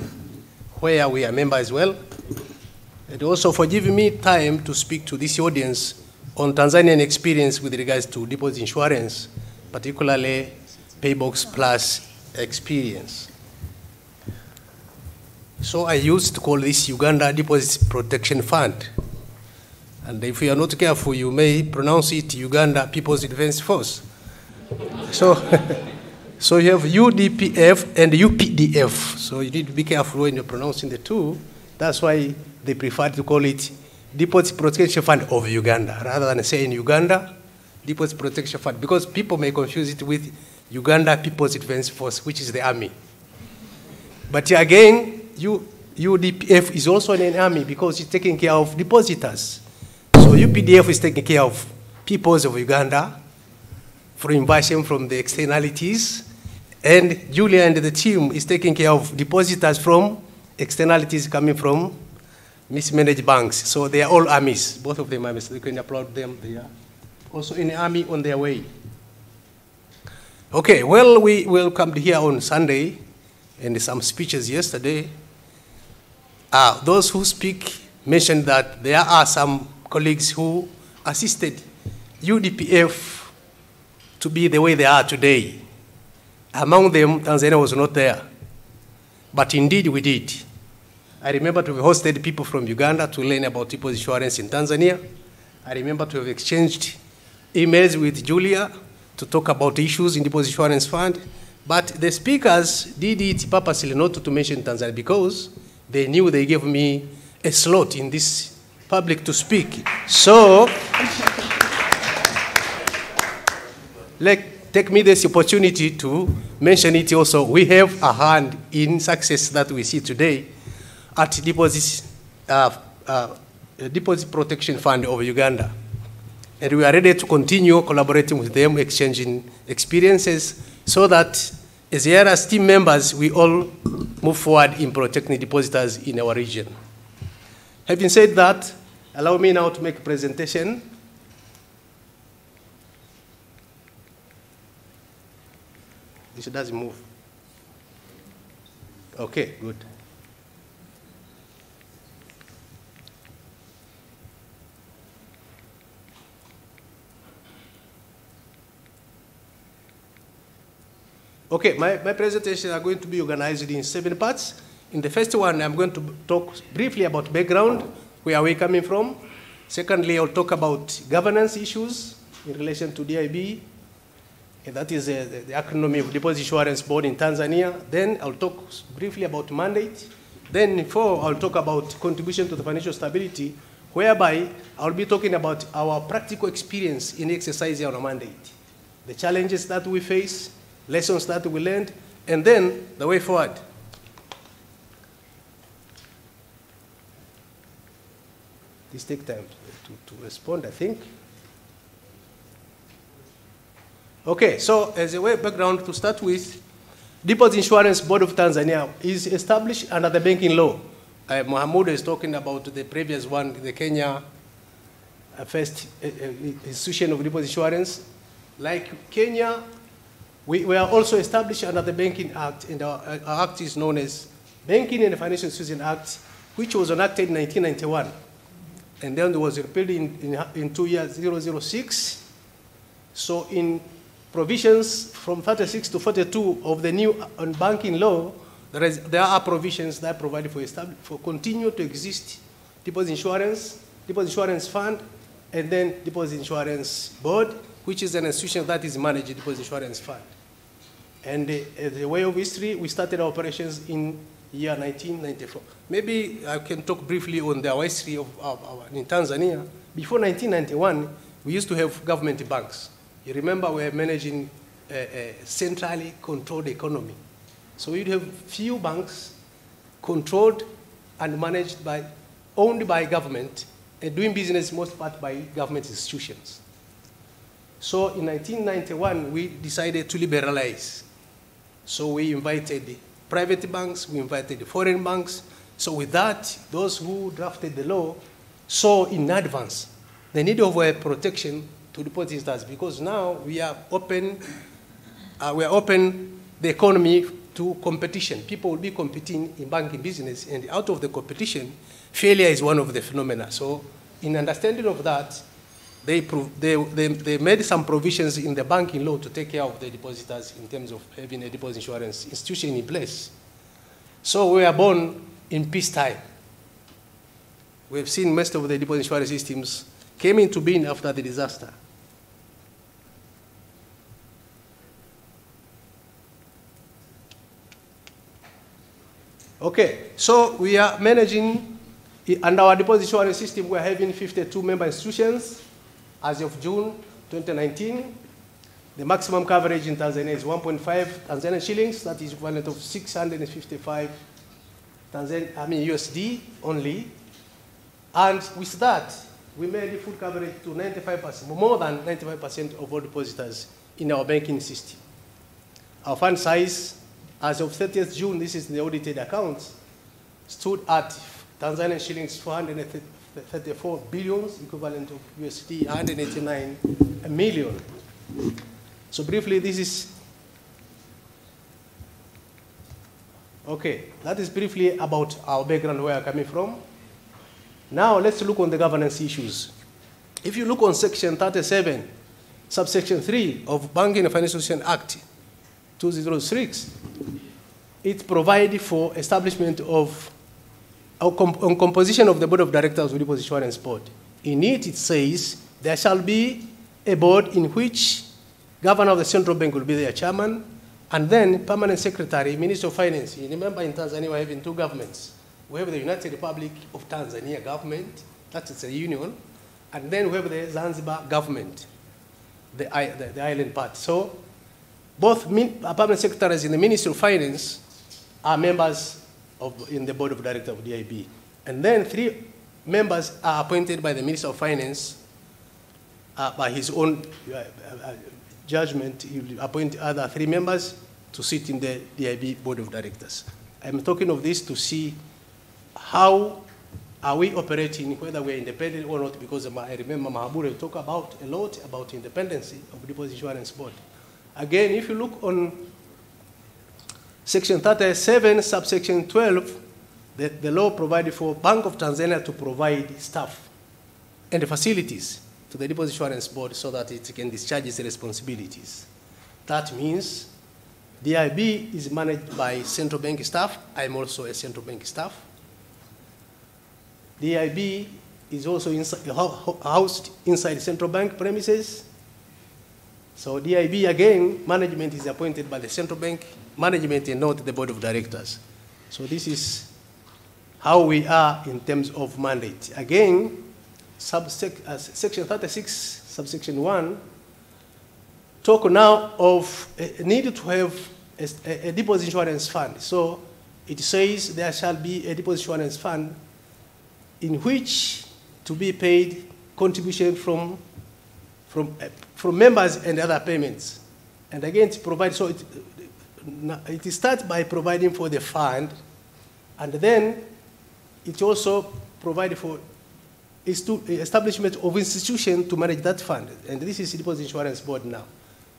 where we are members as well, and also for giving me time to speak to this audience on Tanzanian experience with regards to deposit insurance, particularly Paybox Plus experience. So I used to call this Uganda Deposit Protection Fund. And if you are not careful, you may pronounce it Uganda People's Defense Force. So, so you have UDPF and UPDF. So you need to be careful when you're pronouncing the two. That's why they prefer to call it Deposit Protection Fund of Uganda, rather than saying Uganda Deposit Protection Fund, because people may confuse it with Uganda People's Defense Force, which is the army. But again, UDPF is also an army because it's taking care of depositors. So UPDF is taking care of peoples of Uganda for invasion from the externalities, and Julia and the team is taking care of depositors from externalities coming from mismanaged banks. So they are all armies, both of them armies. You can applaud them. They are also in the army on their way. Okay, well, we welcomed here on Sunday and some speeches yesterday. Those who speak mentioned that there are some colleagues who assisted UDPF to be the way they are today. Among them, Tanzania was not there. But indeed, we did. I remember to have hosted people from Uganda to learn about deposit insurance in Tanzania. I remember to have exchanged emails with Julia to talk about issues in deposit insurance fund. But the speakers did it purposely not to mention Tanzania because they knew they gave me a slot in this public to speak. So, take me this opportunity to mention it also. We have a hand in success that we see today at Deposit Protection Fund of Uganda. And we are ready to continue collaborating with them, exchanging experiences, so that as here as team members, we all move forward in protecting depositors in our region. Having said that, allow me now to make a presentation. This doesn't move. Okay, good. Okay, my presentations are going to be organized in 7 parts. In the first one, I'm going to talk briefly about background, where are we coming from. Secondly, I'll talk about governance issues in relation to DIB. And that is the acronym of Deposit Insurance Board in Tanzania. Then I'll talk briefly about mandate. Then 4, I'll talk about contribution to the financial stability, whereby I'll be talking about our practical experience in exercising our mandate, the challenges that we face, lessons that we learned, and then the way forward. This takes time to respond, I think. Okay, so as a way background to start with, Deposit Insurance Board of Tanzania is established under the banking law. Mohamud is talking about the previous one, the Kenya first institution of deposit insurance. Like Kenya, we were also established under the Banking Act, and our act is known as Banking and Financial Institutions Act, which was enacted in 1991. And then it was repealed in 2 years, 006. So in provisions from 36 to 42 of the new banking law, there are provisions that provide for continue to exist deposit insurance fund, and then deposit insurance board, which is an institution that is managed deposit insurance fund. And the way of history, we started our operations in year 1994. Maybe I can talk briefly on the history in Tanzania. Before 1991, we used to have government banks. You remember we were managing a centrally controlled economy. So we'd have few banks controlled and managed owned by government, and doing business most part by government institutions. So in 1991, we decided to liberalize. So we invited the private banks, we invited the foreign banks. So with that, those who drafted the law saw in advance the need of protection to depositors, because now we are open the economy to competition. People will be competing in banking business, and out of the competition, failure is one of the phenomena. So in understanding of that, they made some provisions in the banking law to take care of the depositors in terms of having a deposit insurance institution in place. So we were born in peacetime. We've seen most of the deposit insurance systems came into being after the disaster. Okay, so we are managing, under our deposit insurance system, we're having 52 member institutions as of June 2019. The maximum coverage in Tanzania is 1.5 Tanzanian shillings, that is equivalent of 655 USD only. And with that, we made full coverage to 95%, more than 95% of all depositors in our banking system. Our fund size, as of 30th June, this is the audited accounts, stood at Tanzanian shillings 434 billions, equivalent of USD 189 million. So briefly, this is, okay, that is briefly about our background, where we're coming from. Now let's look on the governance issues. If you look on section 37, subsection 3 of Banking and Financial Institutions Act 2006, it provides for establishment of on composition of the board of directors of the Deposit Insurance Board. In it, it says there shall be a board in which governor of the central bank will be their chairman, and then permanent secretary, Minister of Finance. You remember in Tanzania we're having two governments. We have the United Republic of Tanzania government, that is a union, and then we have the Zanzibar government, the island part. So both permanent secretaries in the Ministry of Finance are members in the board of directors of DIB. And then 3 members are appointed by the Minister of Finance by his own judgment. He will appoint other 3 members to sit in the DIB board of directors. I'm talking of this to see how are we operating, whether we're independent or not, because I remember Mahabura talked a lot about independence of the Deposit Insurance Board. Again, if you look on Section 37, subsection 12, the law provided for Bank of Tanzania to provide staff and facilities to the Deposit Insurance Board so that it can discharge its responsibilities. That means DIB is managed by central bank staff. I'm also a central bank staff. DIB is also housed inside central bank premises. So DIB, again, management is appointed by the central bank management and not the board of directors. So this is how we are in terms of mandate. Again, section 36, subsection 1, talk now of a need to have a deposit insurance fund. So it says there shall be a deposit insurance fund in which to be paid contribution from members and other payments. And again, to provide, so it starts by providing for the fund, and then it also provides for establishment of institution to manage that fund. And this is Deposit Insurance Board now.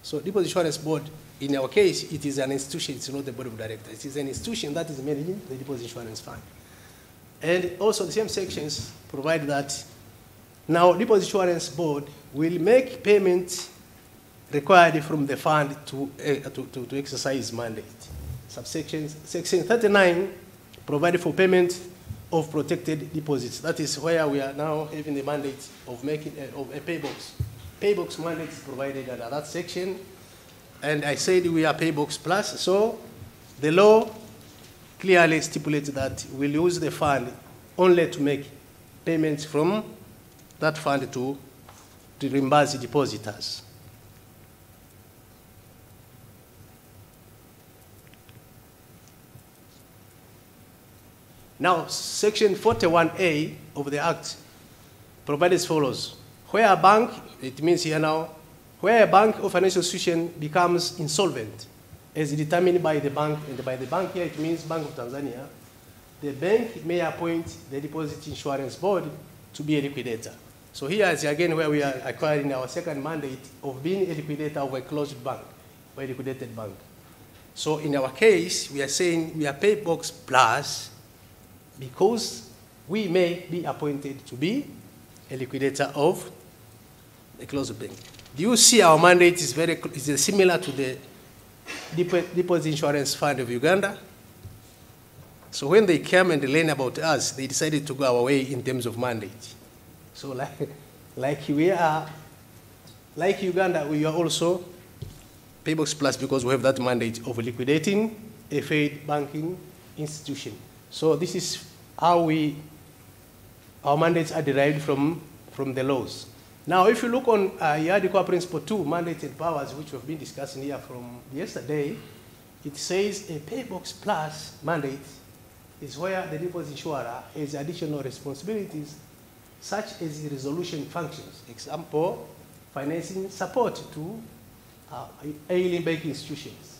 So Deposit Insurance Board, in our case, it is an institution, it's not the board of directors. It is an institution that is managing the Deposit Insurance Fund. And also the same sections provide that now Deposit Insurance Board will make payments required from the fund to exercise mandate. Subsections, section 39 provided for payment of protected deposits. That is where we are now having the mandate of making of a paybox. Paybox mandate is provided under that section. And I said we are paybox plus, so the law clearly stipulates that we'll use the fund only to make payments from that fund to reimburse depositors. Now, section 41A of the Act provides as follows. Where a bank, it means here now, where a bank or financial institution becomes insolvent, as determined by the bank, and by the bank here it means Bank of Tanzania, the bank may appoint the Deposit Insurance Board to be a liquidator. So here is again where we are acquiring our second mandate of being a liquidator of a closed bank, or a liquidated bank. So in our case, we are saying we are paybox plus, because we may be appointed to be a liquidator of a closed bank. Do you see our mandate is similar to the Deposit Insurance Fund of Uganda? So when they came and learned about us, they decided to go our way in terms of mandate. So like Uganda, we are also paybox plus because we have that mandate of liquidating a failed banking institution. So this is how our mandates are derived from the laws. Now, if you look on IADI Core Principle 2, Mandates and Powers, which we've been discussing here from yesterday, it says a paybox plus mandate is where the deposit insurer has additional responsibilities, such as resolution functions. Example, financing support to ailing banking institutions,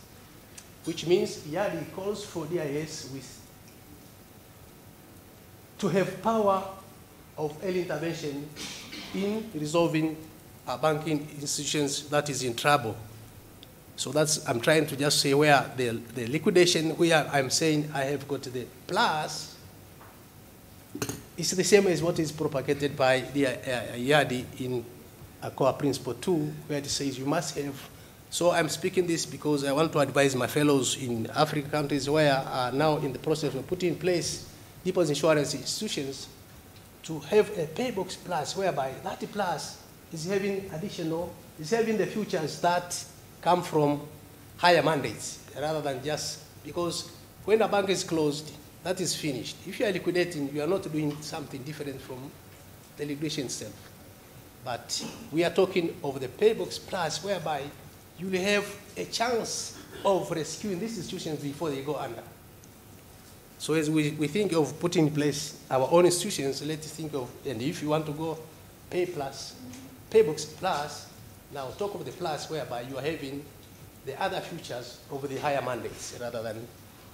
which means IADI calls for DIS to have power of early intervention in resolving banking institutions that is in trouble. So I'm trying to just say where the liquidation, where I'm saying I have got the plus, it's the same as what is propagated by the IADI in Core Principle 2, where it says you must have. So I'm speaking this because I want to advise my fellows in African countries where are now in the process of putting in place deposit insurance institutions to have a paybox plus, whereby that plus is having the futures that come from higher mandates, rather than just, because when a bank is closed, that is finished. If you are liquidating, you are not doing something different from the liquidation itself. But we are talking of the paybox plus, whereby you will have a chance of rescuing these institutions before they go under. So as we think of putting in place our own institutions, let's think of, and if you want to go paybox plus, now talk of the plus whereby you are having the other features of the higher mandates rather than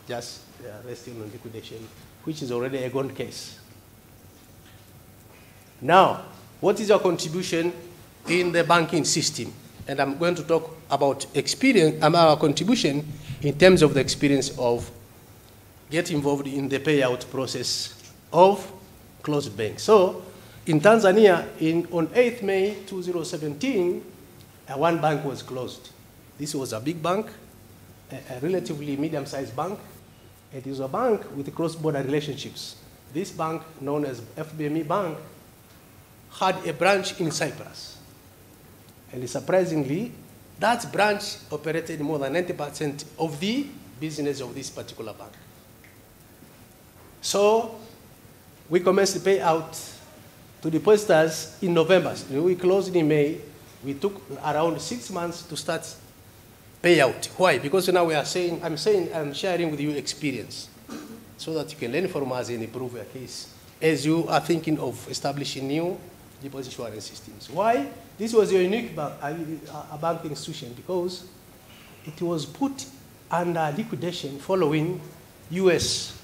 just resting on liquidation, which is already a gone case. Now, what is your contribution in the banking system? And I'm going to talk about our contribution in terms of the experience of get involved in the payout process of closed banks. So in Tanzania, on 8th May 2017, one bank was closed. This was a big bank, a relatively medium-sized bank. It is a bank with cross-border relationships. This bank, known as FBME Bank, had a branch in Cyprus. And surprisingly, that branch operated more than 90% of the business of this particular bank. So we commenced the payout to depositors in November. We closed in May. We took around 6 months to start payout. Why? Because now I'm sharing with you experience so that you can learn from us and improve your case as you are thinking of establishing new deposit insurance systems. Why? This was a unique banking institution because it was put under liquidation following US